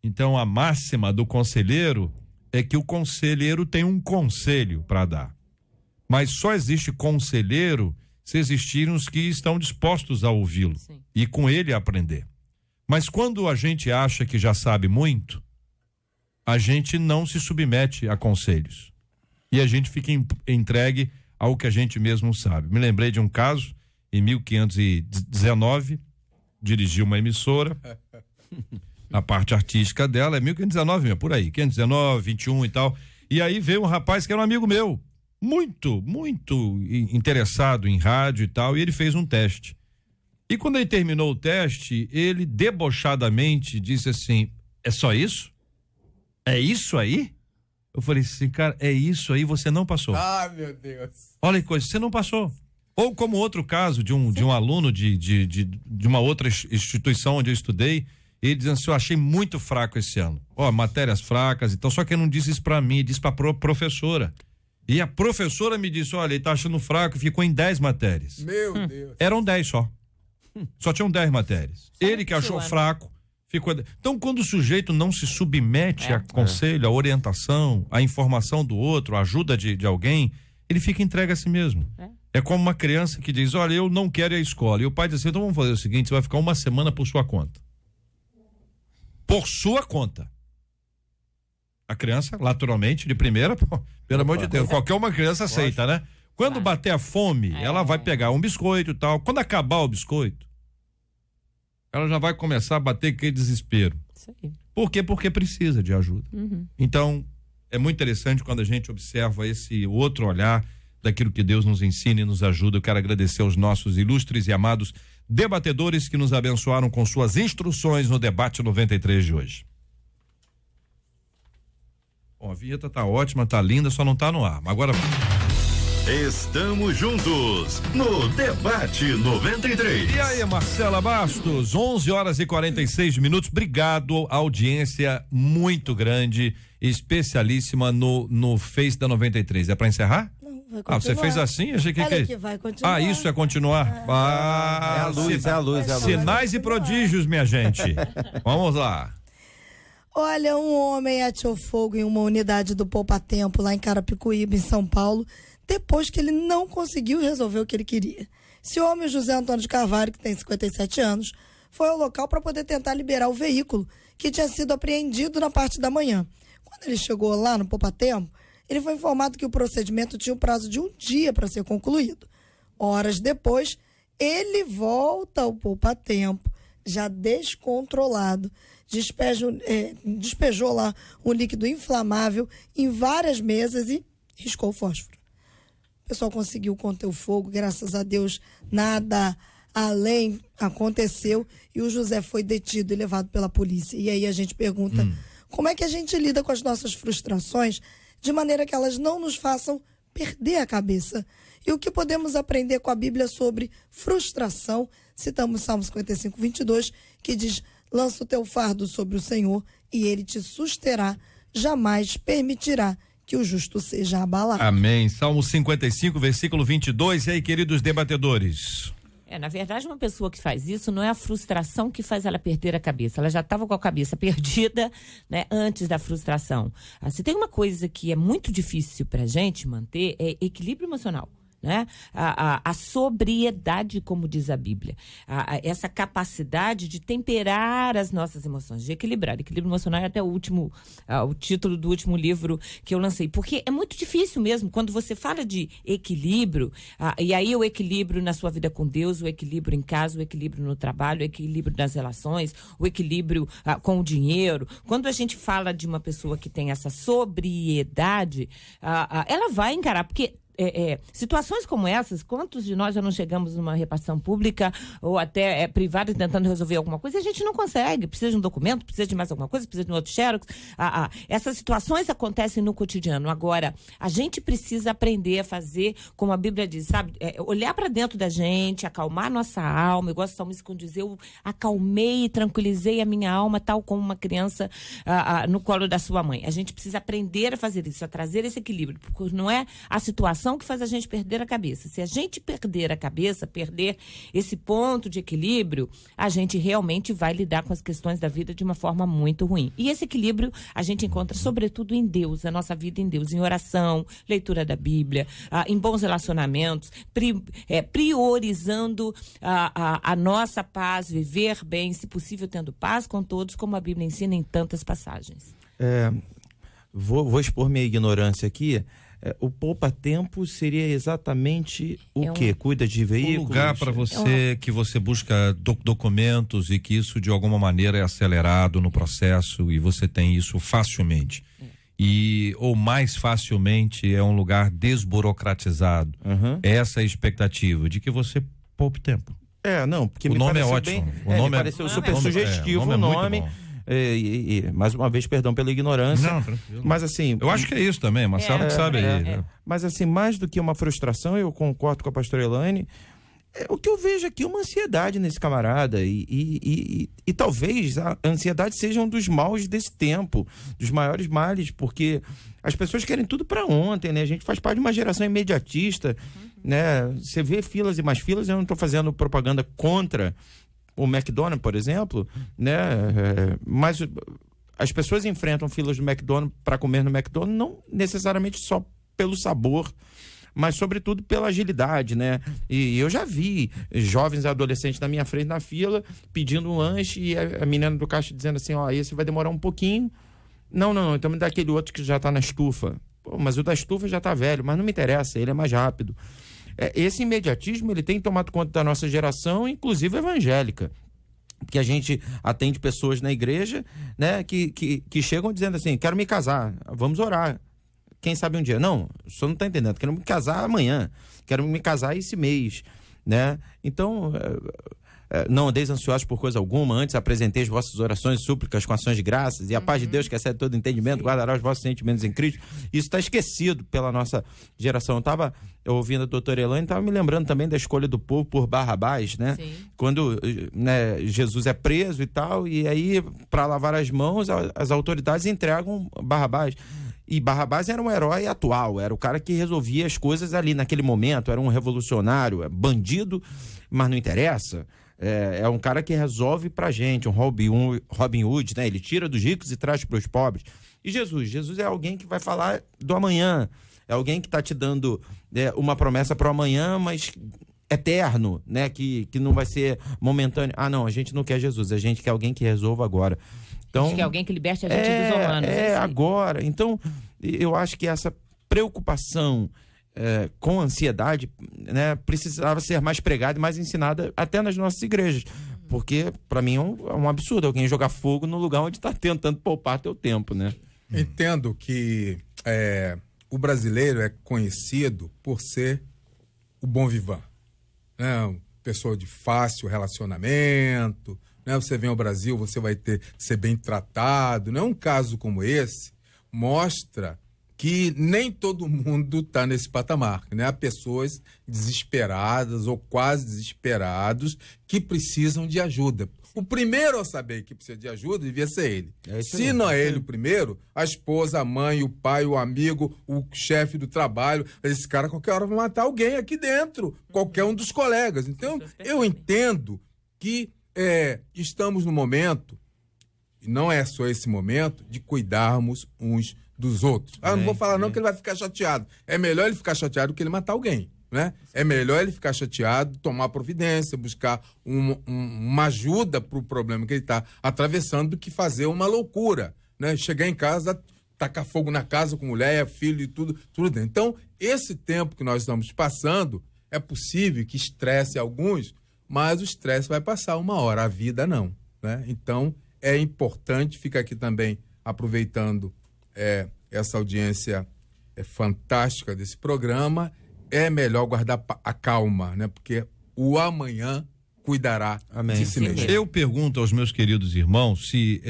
B: Então, a máxima do conselheiro é que o conselheiro tem um conselho para dar. Mas só existe conselheiro se existirem os que estão dispostos a ouvi-lo e com ele aprender. Mas quando a gente acha que já sabe muito, a gente não se submete a conselhos. E a gente fica entregue ao que a gente mesmo sabe. Me lembrei de um caso, em 1519, dirigi uma emissora, a parte artística dela é 1519, por aí, 519, 21 e tal. E aí veio um rapaz que era um amigo meu, muito interessado em rádio e tal, e ele fez um teste. E quando ele terminou o teste, ele debochadamente disse assim, é só isso? É isso aí? Eu falei assim, cara, é isso aí, você não passou. Ah, meu Deus. Olha que coisa, você não passou. Ou como outro caso de um aluno de uma outra instituição onde eu estudei, ele dizendo assim, eu achei muito fraco esse ano. Matérias fracas, então, só que ele não disse isso pra mim, disse pra professora. E a professora me disse, olha, ele tá achando fraco e ficou em 10 matérias. Meu Deus. Eram 10 só. Só tinham 10 matérias. Ele que achou fraco, ficou... Então, quando o sujeito não se submete a conselho, a orientação, a informação do outro, a ajuda de alguém, ele fica entregue a si mesmo. É como uma criança que diz, olha, eu não quero ir à escola. E o pai diz assim, então vamos fazer o seguinte, você vai ficar uma semana por sua conta. Por sua conta. A criança, naturalmente, de primeira, pelo amor de Deus, qualquer uma criança aceita, né? Quando bater a fome, ela vai pegar um biscoito e tal. Quando acabar o biscoito, ela já vai começar a bater aquele desespero. Isso aí. Por quê? Porque precisa de ajuda. Então, é muito interessante quando a gente observa esse outro olhar daquilo que Deus nos ensina e nos ajuda. Eu quero agradecer aos nossos ilustres e amados debatedores que nos abençoaram com suas instruções no debate 93 de hoje. Bom, a vinheta tá ótima, tá linda, só não tá no ar. Mas agora
A: estamos juntos no debate 93.
B: E aí, Marcela Bastos, 11h46. Obrigado, audiência muito grande, especialíssima no Face da 93. É para encerrar? Você fez assim? Achei que
C: vai continuar.
B: Isso é continuar?
D: É a luz.
B: Sinais e prodígios, minha gente. Vamos lá.
C: Olha, um homem ateou fogo em uma unidade do Poupa Tempo lá em Carapicuíba, em São Paulo, depois que ele não conseguiu resolver o que ele queria. Esse homem, José Antônio de Carvalho, que tem 57 anos, foi ao local para poder tentar liberar o veículo que tinha sido apreendido na parte da manhã. Quando ele chegou lá no Poupa Tempo, ele foi informado que o procedimento tinha o prazo de um dia para ser concluído. Horas depois, ele volta ao Poupa Tempo, já descontrolado, despejou lá um líquido inflamável em várias mesas e riscou o fósforo. O pessoal conseguiu conter o fogo, graças a Deus, nada além aconteceu e o José foi detido e levado pela polícia. E aí a gente pergunta, como é que a gente lida com as nossas frustrações de maneira que elas não nos façam perder a cabeça? E o que podemos aprender com a Bíblia sobre frustração? Citamos Salmo 55, 22, que diz: lança o teu fardo sobre o Senhor e ele te susterá, jamais permitirá que o justo seja abalado.
B: Amém. Salmo 55, versículo 22. E aí, queridos debatedores?
E: Na verdade, uma pessoa que faz isso não é a frustração que faz ela perder a cabeça. Ela já estava com a cabeça perdida, né, antes da frustração. Se tem uma coisa que é muito difícil para a gente manter, é equilíbrio emocional. Né? A sobriedade, como diz a Bíblia, essa capacidade de temperar as nossas emoções, de equilibrar. Equilíbrio emocional é até o título do último livro que eu lancei, porque é muito difícil mesmo, quando você fala de equilíbrio, e aí o equilíbrio na sua vida com Deus, o equilíbrio em casa, o equilíbrio no trabalho, o equilíbrio nas relações, o equilíbrio com o dinheiro. Quando a gente fala de uma pessoa que tem essa sobriedade, ela vai encarar, porque situações como essas, quantos de nós já não chegamos numa repartição pública ou até privada tentando resolver alguma coisa e a gente não consegue, precisa de um documento, precisa de mais alguma coisa, precisa de um outro xerox. Essas situações acontecem no cotidiano. Agora, a gente precisa aprender a fazer, como a Bíblia diz, sabe? Olhar para dentro da gente, acalmar nossa alma. Eu gosto do salmista quando diz: eu acalmei e tranquilizei a minha alma, tal como uma criança no colo da sua mãe. A gente precisa aprender a fazer isso, a trazer esse equilíbrio, porque não é a situação que faz a gente perder a cabeça. Se a gente perder a cabeça, perder esse ponto de equilíbrio, a gente realmente vai lidar com as questões da vida de uma forma muito ruim. E esse equilíbrio a gente encontra sobretudo em Deus, a nossa vida em Deus, em oração, leitura da Bíblia, em bons relacionamentos, priorizando a nossa paz, viver bem, se possível tendo paz com todos, como a Bíblia ensina em tantas passagens.
D: Vou expor minha ignorância aqui. O poupa-tempo seria exatamente o quê? Cuida de veículos?
B: Um lugar para você que você busca documentos e que isso de alguma maneira é acelerado no processo e você tem isso facilmente. Ou mais facilmente é um lugar desburocratizado. Essa é a expectativa de que você poupe tempo.
D: Não, porque
B: o nome é ótimo. O nome
D: pareceu super sugestivo o nome. Mais uma vez, perdão pela ignorância.
B: Não, tranquilo.
D: Mas assim,
B: eu acho que é isso também, Marcelo que sabe aí. Né?
D: Mas assim, mais do que uma frustração, eu concordo com a pastora Elaine, o que eu vejo aqui é uma ansiedade nesse camarada e talvez a ansiedade seja um dos males desse tempo, dos maiores males, porque as pessoas querem tudo para ontem, né? A gente faz parte de uma geração imediatista, né? Você vê filas e mais filas, eu não estou fazendo propaganda contra o McDonald's, por exemplo, né? Mas as pessoas enfrentam filas do McDonald's para comer no McDonald's não necessariamente só pelo sabor, mas sobretudo pela agilidade, né? E eu já vi jovens adolescentes na minha frente na fila pedindo um lanche e a menina do caixa dizendo assim: esse vai demorar um pouquinho. Não, então me dá aquele outro que já está na estufa. Mas o da estufa já está velho, mas não me interessa, ele é mais rápido. Esse imediatismo, ele tem tomado conta da nossa geração, inclusive evangélica. Porque a gente atende pessoas na igreja, né, que chegam dizendo assim: quero me casar, vamos orar. Quem sabe um dia? Não, o senhor não está entendendo, quero me casar amanhã, quero me casar esse mês, né? Então, não andeis ansiosos por coisa alguma, antes apresentei as vossas orações e súplicas com ações de graças, e a paz de Deus, que excede todo entendimento, guardará os vossos sentimentos em Cristo. Isso está esquecido pela nossa geração. Eu estava ouvindo a doutora Elaine, estava me lembrando também da escolha do povo por Barrabás, né? Sim. Quando, né, Jesus é preso e tal, e aí, para lavar as mãos, as autoridades entregam Barrabás. E Barrabás era um herói atual, era o cara que resolvia as coisas ali naquele momento, era um revolucionário, bandido, mas não interessa. É um cara que resolve pra gente, um Robin Hood, né? Ele tira dos ricos e traz para os pobres. E Jesus é alguém que vai falar do amanhã, é alguém que está te dando uma promessa para o amanhã, mas eterno, né? Que não vai ser momentâneo. Não, a gente não quer Jesus, a gente quer alguém que resolva agora. Então,
E: acho que é alguém que liberte a gente dos humanos.
D: Agora. Então, eu acho que essa preocupação com ansiedade, né, precisava ser mais pregada e mais ensinada até nas nossas igrejas. Porque, para mim, é um absurdo alguém jogar fogo no lugar onde está tentando poupar teu tempo, né?
F: Entendo que o brasileiro é conhecido por ser o bom vivant, né? Uma pessoa de fácil relacionamento, né? Você vem ao Brasil, você vai ser bem tratado, né? Um caso como esse mostra que nem todo mundo está nesse patamar, né? Há pessoas desesperadas ou quase desesperados que precisam de ajuda. O primeiro a saber que precisa de ajuda devia ser ele. Se não é ele o primeiro, a esposa, a mãe, o pai, o amigo, o chefe do trabalho, esse cara qualquer hora vai matar alguém aqui dentro, qualquer um dos colegas. Então, eu entendo que estamos no momento, e não é só esse momento, de cuidarmos uns dos outros. Não vou falar não que ele vai ficar chateado. É melhor ele ficar chateado do que ele matar alguém, né? É melhor ele ficar chateado, tomar providência, buscar uma ajuda para o problema que ele está atravessando, do que fazer uma loucura, né? Chegar em casa, tacar fogo na casa com mulher, filho e tudo dentro. Então, esse tempo que nós estamos passando, é possível que estresse alguns, mas o estresse vai passar uma hora, a vida não, né? Então, é importante, fica aqui também aproveitando essa audiência fantástica desse programa, é melhor guardar a calma, né? Porque o amanhã cuidará de si mesmo.
B: Eu pergunto aos meus queridos irmãos se,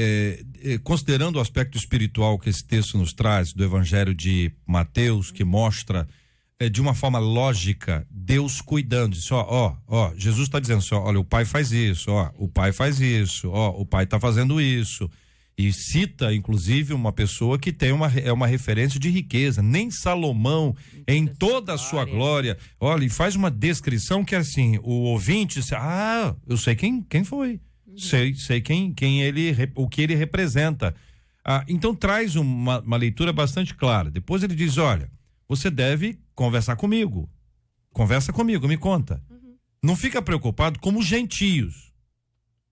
B: considerando o aspecto espiritual que esse texto nos traz, do Evangelho de Mateus, que mostra de uma forma lógica Deus cuidando, diz, Jesus está dizendo assim, olha, o pai faz isso, o pai faz isso, o pai está fazendo isso. E cita, inclusive, uma pessoa que tem uma referência de riqueza. Nem Salomão, em toda a sua glória, olha, e faz uma descrição que assim, o ouvinte, eu sei quem foi. Sei quem ele, o que ele representa. Então traz uma leitura bastante clara. Depois ele diz, olha, você deve conversar comigo. Conversa comigo, me conta. Não fica preocupado como os gentios.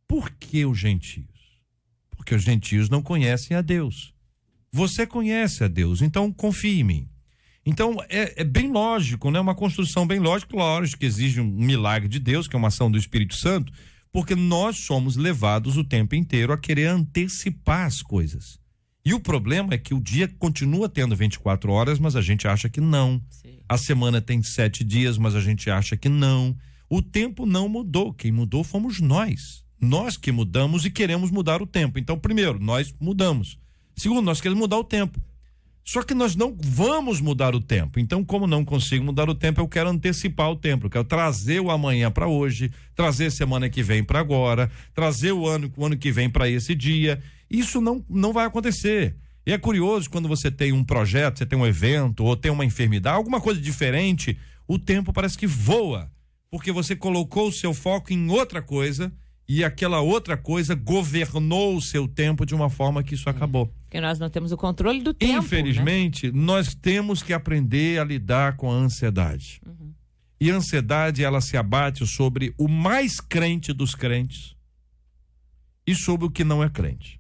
B: Por que os gentios? Porque os gentios não conhecem a Deus. Você conhece a Deus, então confie em mim. Então é bem lógico, né? Uma construção bem lógica, lógico que exige um milagre de Deus, que é uma ação do Espírito Santo, porque nós somos levados o tempo inteiro a querer antecipar as coisas. E o problema é que o dia continua tendo 24 horas, mas a gente acha que não. Sim. A semana tem 7 dias, mas a gente acha que não. O tempo não mudou, quem mudou fomos nós. Nós que mudamos e queremos mudar o tempo. Então, primeiro, nós mudamos. Segundo, nós queremos mudar o tempo. Só que nós não vamos mudar o tempo. Então, como não consigo mudar o tempo, eu quero antecipar o tempo. Eu quero trazer o amanhã para hoje, trazer semana que vem para agora, trazer o ano que vem para esse dia. Isso não vai acontecer. E é curioso quando você tem um projeto, você tem um evento ou tem uma enfermidade, alguma coisa diferente, o tempo parece que voa, porque você colocou o seu foco em outra coisa e aquela outra coisa governou o seu tempo de uma forma que isso acabou.
E: Porque nós não temos o controle do tempo.
B: Infelizmente, né? Nós temos que aprender a lidar com a ansiedade. E a ansiedade, ela se abate sobre o mais crente dos crentes e sobre o que não é crente.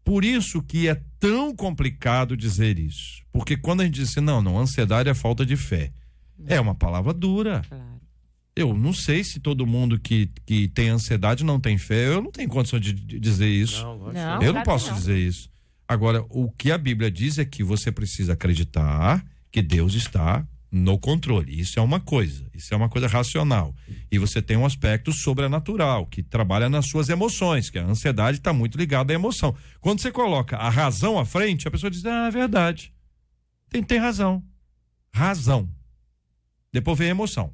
B: Por isso que é tão complicado dizer isso. Porque quando a gente diz assim, não, ansiedade é falta de fé. É uma palavra dura. Claro. Eu não sei se todo mundo que tem ansiedade não tem fé. Eu não tenho condição de dizer isso. Eu não posso dizer isso. Agora, o que a Bíblia diz é que você precisa acreditar que Deus está no controle. Isso é uma coisa racional. E você tem um aspecto sobrenatural, que trabalha nas suas emoções, que a ansiedade está muito ligada à emoção. Quando você coloca a razão à frente, a pessoa diz, é verdade. Tem razão. Razão. Depois vem a emoção.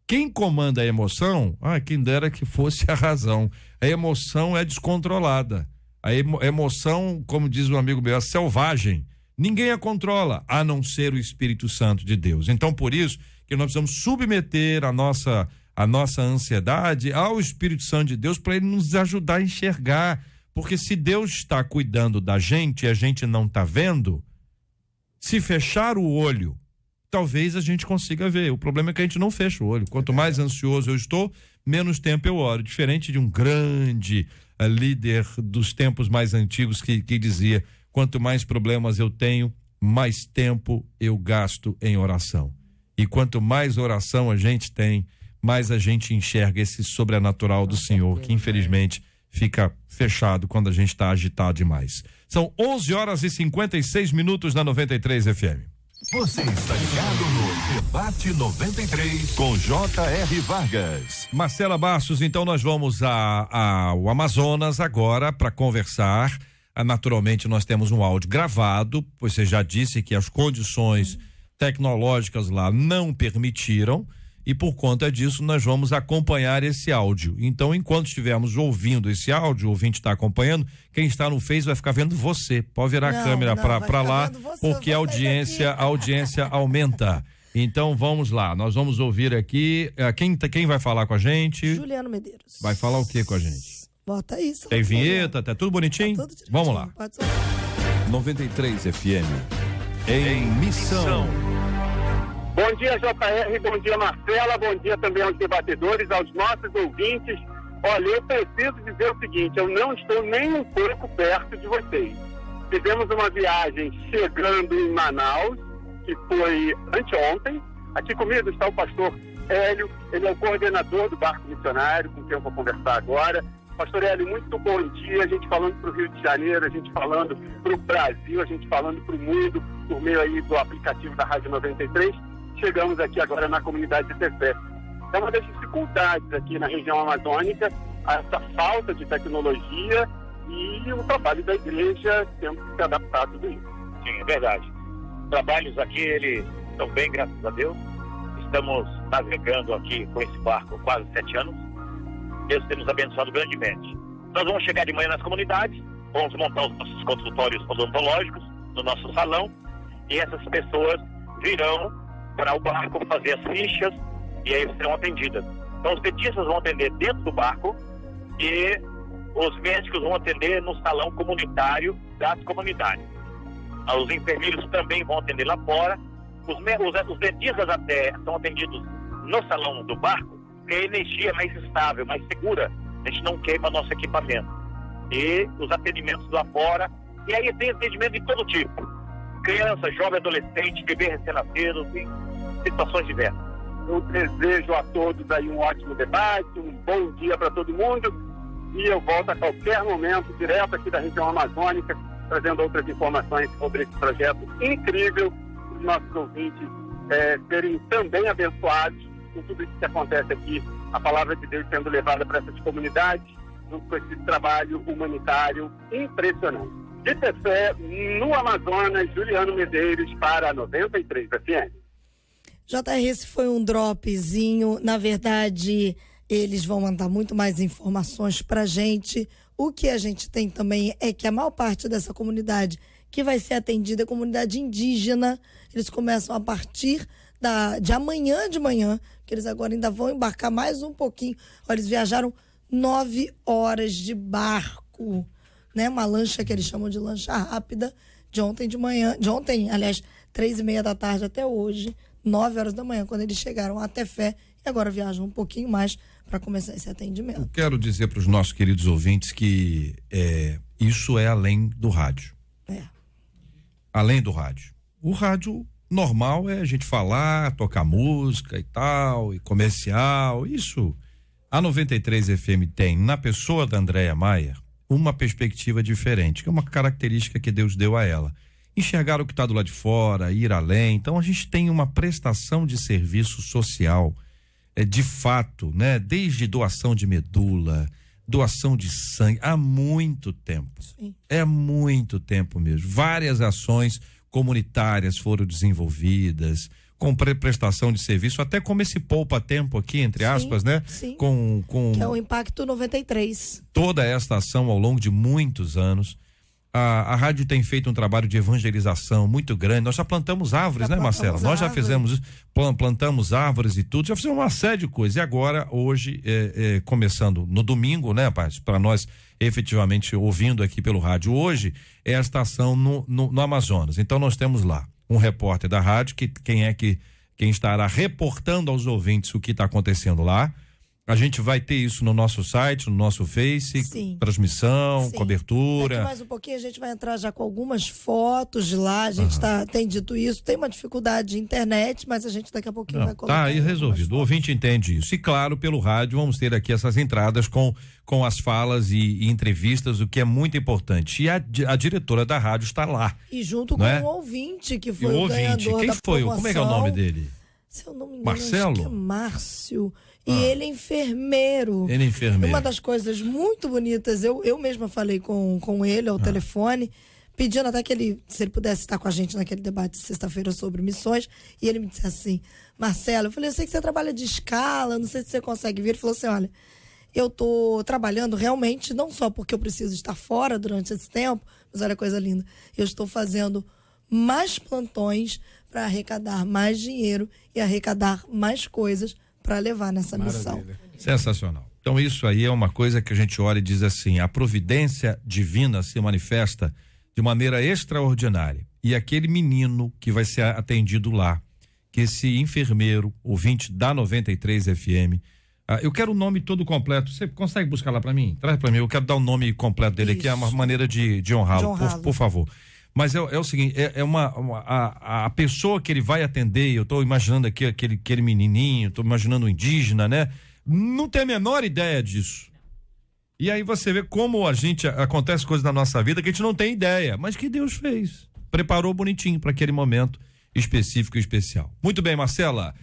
B: Quem comanda a emoção, quem dera que fosse a razão. A emoção é descontrolada. A emoção, como diz um amigo meu, é selvagem. Ninguém a controla, a não ser o Espírito Santo de Deus. Então, por isso que nós precisamos submeter a nossa ansiedade ao Espírito Santo de Deus para ele nos ajudar a enxergar. Porque se Deus está cuidando da gente e a gente não está vendo, se fechar o olho, talvez a gente consiga ver. O problema é que a gente não fecha o olho. Quanto mais ansioso eu estou, menos tempo eu oro. Diferente de um grande líder dos tempos mais antigos que dizia, quanto mais problemas eu tenho, mais tempo eu gasto em oração. E quanto mais oração a gente tem, mais a gente enxerga esse sobrenatural do Senhor, que infelizmente fica fechado quando a gente está agitado demais. São 11 horas e 56 minutos na 93 FM.
A: Você está ligado no Debate 93 com J.R. Vargas.
B: Marcela Bastos, então nós vamos ao Amazonas agora para conversar. Naturalmente nós temos um áudio gravado, pois você já disse que as condições tecnológicas lá não permitiram e por conta disso nós vamos acompanhar esse áudio. Então, enquanto estivermos ouvindo esse áudio, o ouvinte está acompanhando, quem está no Face vai ficar vendo você. Pode virar a câmera para lá, porque a audiência aumenta. Então vamos lá, nós vamos ouvir aqui, quem vai falar com a gente?
C: Juliano Medeiros.
B: Vai falar o que com a gente?
C: Bota isso.
B: Tem vinheta, tá tudo bonitinho?
C: Tá tudo
B: vamos lá.
A: 93 FM em missão.
G: Bom dia, JR, bom dia, Marcela, bom dia também aos debatedores, aos nossos ouvintes. Olha, eu preciso dizer o seguinte, eu não estou nem um pouco perto de vocês. Fizemos uma viagem chegando em Manaus, que foi anteontem. Aqui comigo está o pastor Hélio, ele é o coordenador do Barco Missionário, com quem eu vou conversar agora. Pastor Hélio, muito bom dia, a gente falando para o Rio de Janeiro, a gente falando para o Brasil, a gente falando para o mundo, por meio aí do aplicativo da Rádio 93. Chegamos aqui agora na comunidade de Tefé. É uma das dificuldades aqui na região amazônica, essa falta de tecnologia e o trabalho da igreja tendo que se adaptar a tudo isso.
H: Sim, é verdade. Os trabalhos aqui, eles estão bem, graças a Deus. Estamos navegando aqui com esse barco há quase 7 anos. Deus tem nos abençoado grandemente. Nós vamos chegar de manhã nas comunidades, vamos montar os nossos consultórios odontológicos no nosso salão e essas pessoas virão para o barco fazer as fichas e aí serão atendidas. Então os dentistas vão atender dentro do barco e os médicos vão atender no salão comunitário das comunidades. Os enfermeiros também vão atender lá fora. Os dentistas até são atendidos no salão do barco, porque a energia é mais estável, mais segura. A gente não queima nosso equipamento. E os atendimentos lá fora. E aí tem atendimento de todo tipo. Criança, jovem, adolescente, bebê recém-nascido, situações diversas.
G: Eu desejo a todos aí um ótimo debate, um bom dia para todo mundo. E eu volto a qualquer momento, direto aqui da região amazônica, trazendo outras informações sobre esse projeto incrível, os nossos ouvintes serem também abençoados com tudo isso que acontece aqui, a palavra de Deus sendo levada para essas comunidades, junto com esse trabalho humanitário impressionante. De Tefé, no Amazonas, Juliano Medeiros para a 93 FM.
C: JR, esse foi um dropzinho. Na verdade, eles vão mandar muito mais informações pra gente. O que a gente tem também é que a maior parte dessa comunidade que vai ser atendida é a comunidade indígena. Eles começam a partir de amanhã de manhã, que eles agora ainda vão embarcar mais um pouquinho. Olha, eles viajaram 9 horas de barco, né? Uma lancha que eles chamam de lancha rápida, de ontem, aliás, 3:30 da tarde até hoje, 9 horas da manhã, quando eles chegaram a Tefé, e agora viajam um pouquinho mais para começar esse atendimento.
B: Eu quero dizer para os nossos queridos ouvintes que isso é além do rádio. Além do rádio. O rádio normal é a gente falar, tocar música e tal, e comercial, isso. A 93 FM tem, na pessoa da Andréia Maia, uma perspectiva diferente, que é uma característica que Deus deu a ela. Enxergar o que está do lado de fora, ir além. Então a gente tem uma prestação de serviço social, de fato, né? Desde doação de medula, doação de sangue, há muito tempo.
C: Sim.
B: É muito tempo mesmo. Várias ações comunitárias foram desenvolvidas, com prestação de serviço, até como esse poupa-tempo aqui, entre aspas, né?
C: Sim.
B: Com
C: que é o Impacto 93.
B: Toda esta ação ao longo de muitos anos. A rádio tem feito um trabalho de evangelização muito grande. Nós já plantamos árvores, né, Marcela? Nós já fizemos isso, plantamos árvores e tudo, já fizemos uma série de coisas. E agora, hoje, começando no domingo, né, rapaz? Para nós efetivamente ouvindo aqui pelo rádio, hoje é a estação no Amazonas. Então nós temos lá um repórter da rádio, quem estará reportando aos ouvintes o que está acontecendo lá. A gente vai ter isso no nosso site, no nosso Face,
C: Sim.
B: transmissão,
C: Sim.
B: cobertura.
C: Daqui mais um pouquinho a gente vai entrar já com algumas fotos de lá. A gente tem dito isso, tem uma dificuldade de internet, mas a gente daqui a pouquinho vai colocar.
B: Tá aí resolvido. O ouvinte entende isso. E claro, pelo rádio vamos ter aqui essas entradas com as falas e entrevistas, o que é muito importante. E a diretora da rádio está lá.
C: E junto com o ouvinte, que foi o ganhador
B: Quem
C: da
B: foi?
C: promoção.
B: Como é que é o nome dele?
C: Se eu não me engano,
B: Marcelo?
C: acho que é Márcio. E ele é enfermeiro.
B: Ele é enfermeiro.
C: Uma das coisas muito bonitas, eu mesma falei com ele ao telefone, pedindo até que se ele pudesse estar com a gente naquele debate de sexta-feira sobre missões, e ele me disse assim, Marcelo, eu falei, eu sei que você trabalha de escala, não sei se você consegue vir. Ele falou assim, olha, eu tô trabalhando realmente, não só porque eu preciso estar fora durante esse tempo, mas olha a coisa linda, eu estou fazendo mais plantões para arrecadar mais dinheiro e arrecadar mais coisas para levar nessa missão.
B: Sensacional. Então isso aí é uma coisa que a gente olha e diz assim, a providência divina se manifesta de maneira extraordinária. E aquele menino que vai ser atendido lá, que esse enfermeiro, ouvinte da 93 FM, eu quero o nome todo completo. Você consegue buscar lá para mim? Traz para mim, eu quero dar o nome completo dele aqui, é uma maneira de honrá-lo, por favor. Mas é o seguinte, a pessoa que ele vai atender, eu estou imaginando aqui aquele menininho, estou imaginando um indígena, né? Não tem a menor ideia disso. E aí você vê como acontece coisas na nossa vida que a gente não tem ideia, mas que Deus fez. Preparou bonitinho para aquele momento específico e especial. Muito bem, Marcela.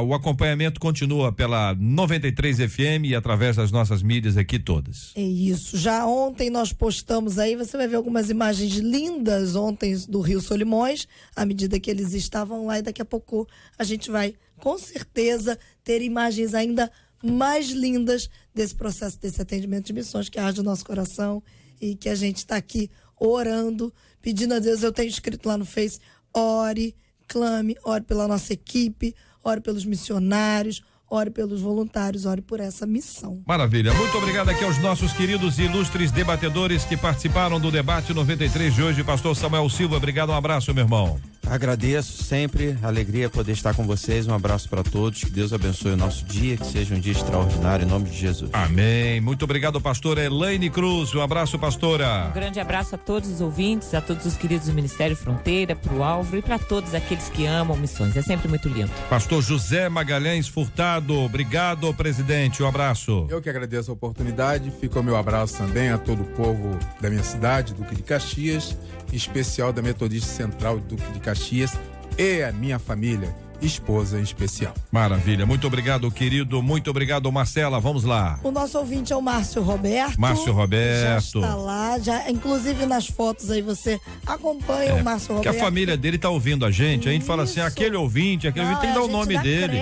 B: O acompanhamento continua pela 93 FM e através das nossas mídias aqui todas.
C: É isso. Já ontem nós postamos aí, você vai ver algumas imagens lindas ontem do Rio Solimões, à medida que eles estavam lá, e daqui a pouco a gente vai, com certeza, ter imagens ainda mais lindas desse processo, desse atendimento de missões que arde o nosso coração e que a gente está aqui orando, pedindo a Deus. Eu tenho escrito lá no Face, ore, clame, ore pela nossa equipe, ore pelos missionários, ore pelos voluntários, ore por essa missão.
B: Maravilha, muito obrigado aqui aos nossos queridos e ilustres debatedores que participaram do debate 93 de hoje. Pastor Samuel Silva, obrigado, um abraço, meu irmão.
D: Agradeço sempre, alegria poder estar com vocês, um abraço para todos, que Deus abençoe o nosso dia, que seja um dia extraordinário, em nome de Jesus.
B: Amém, muito obrigado, pastora Elaine Cruz, um abraço, pastora.
E: Um grande abraço a todos os ouvintes, a todos os queridos do Ministério Fronteira, pro Álvaro e para todos aqueles que amam missões, é sempre muito lindo.
B: Pastor José Magalhães Furtado, obrigado, presidente, um abraço.
F: Eu que agradeço a oportunidade, fica o meu abraço também a todo o povo da minha cidade, Duque de Caxias, em especial da Metodista Central Duque de Caxias e a minha família, esposa em especial.
B: Maravilha, muito obrigado, querido, muito obrigado, Marcela, vamos lá.
C: O nosso ouvinte é o Márcio Roberto.
B: Márcio Roberto.
C: Já está lá, inclusive nas fotos aí você acompanha o Márcio Roberto.
B: Que a família dele tá ouvindo a gente fala assim, aquele ouvinte tem que dar o nome dele.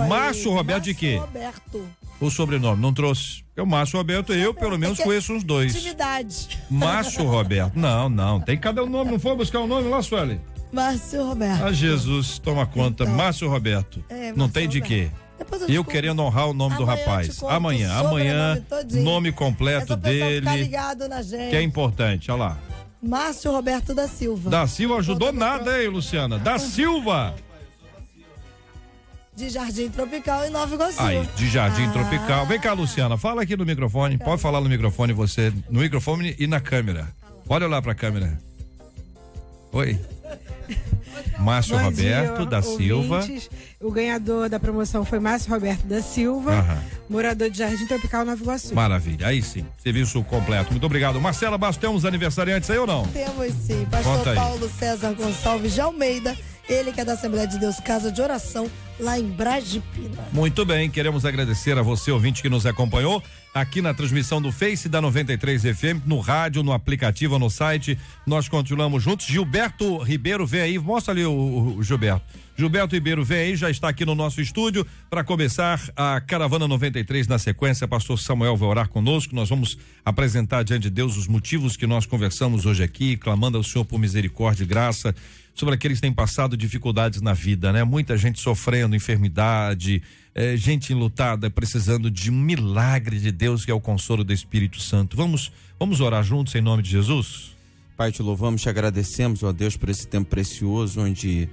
B: Márcio Roberto de quê?
C: Roberto.
B: O sobrenome, não trouxe. É o Márcio Roberto, eu pelo menos conheço uns dois.
C: Intimidade.
B: Márcio Roberto, não, tem cadê o nome? Não foi buscar o nome lá, Sueli?
C: Márcio Roberto.
B: Ah, Jesus, toma conta. Então, Márcio Roberto. Não tem de quê? Eu querendo honrar o nome do rapaz. Amanhã, nome completo dele.
C: Ficar ligado na gente.
B: Que é importante, olha lá.
C: Márcio Roberto da Silva.
B: Da Silva ajudou nada, hein, Luciana? Da Silva.
C: De Jardim Tropical em Nova Iguaçu.
B: Aí, de Jardim Tropical. Vem cá, Luciana, fala aqui no microfone. Pode falar no microfone, você. No microfone e na câmera. Olha lá pra câmera. Oi. Márcio Roberto da Silva.
I: O ganhador da promoção foi Márcio Roberto da Silva, morador de Jardim Tropical, Nova Iguaçu.
B: Maravilha, aí sim, serviço completo. Muito obrigado. Marcela Bastos, temos aniversariantes aí ou não?
C: Temos sim. Pastor Paulo César Gonçalves de Almeida, ele que é da Assembleia de Deus Casa de Oração, lá em Brasília.
B: Muito bem, queremos agradecer a você, ouvinte, que nos acompanhou aqui na transmissão do Face da 93 FM, no rádio, no aplicativo, no site. Nós continuamos juntos. Gilberto Ribeiro vem aí, mostra ali o Gilberto. Gilberto Ribeiro vem aí, já está aqui no nosso estúdio para começar a Caravana 93 na sequência. Pastor Samuel vai orar conosco, nós vamos apresentar diante de Deus os motivos que nós conversamos hoje aqui, clamando ao Senhor por misericórdia e graça sobre aqueles que têm passado dificuldades na vida, né? Muita gente sofrendo enfermidade, gente enlutada, precisando de um milagre de Deus, que é o consolo do Espírito Santo. Vamos orar juntos em nome de Jesus?
D: Pai, te louvamos, te agradecemos, ó Deus, por esse tempo precioso onde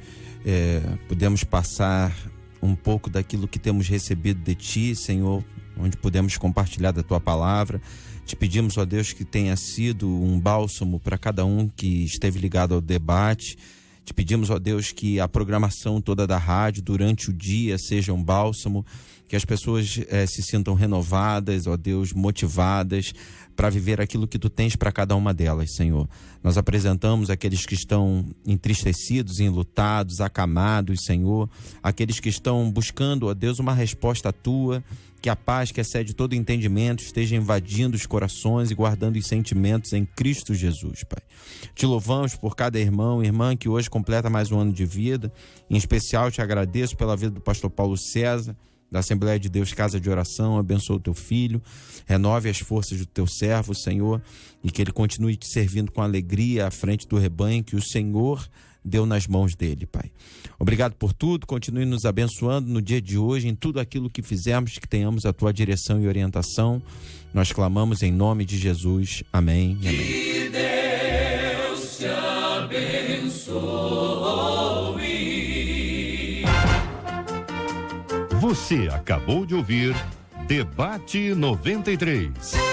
D: pudemos passar um pouco daquilo que temos recebido de Ti, Senhor, onde podemos compartilhar da Tua palavra. Te pedimos, ó Deus, que tenha sido um bálsamo para cada um que esteve ligado ao debate. Te pedimos, ó Deus, que a programação toda da rádio durante o dia seja um bálsamo, que as pessoas se sintam renovadas, ó Deus, motivadas para viver aquilo que Tu tens para cada uma delas, Senhor. Nós apresentamos aqueles que estão entristecidos, enlutados, acamados, Senhor, aqueles que estão buscando, ó Deus, uma resposta Tua, que a paz que excede todo entendimento esteja invadindo os corações e guardando os sentimentos em Cristo Jesus, Pai. Te louvamos por cada irmão e irmã que hoje completa mais um ano de vida. Em especial, te agradeço pela vida do pastor Paulo César, da Assembleia de Deus Casa de Oração. Abençoa o teu filho, renove as forças do teu servo, Senhor, e que ele continue te servindo com alegria à frente do rebanho que o Senhor deu nas mãos dele, Pai. Obrigado por tudo, continue nos abençoando no dia de hoje, em tudo aquilo que fizermos, que tenhamos a tua direção e orientação. Nós clamamos em nome de Jesus. Amém e amém.
A: Que Deus te abençoe. Você acabou de ouvir Debate 93.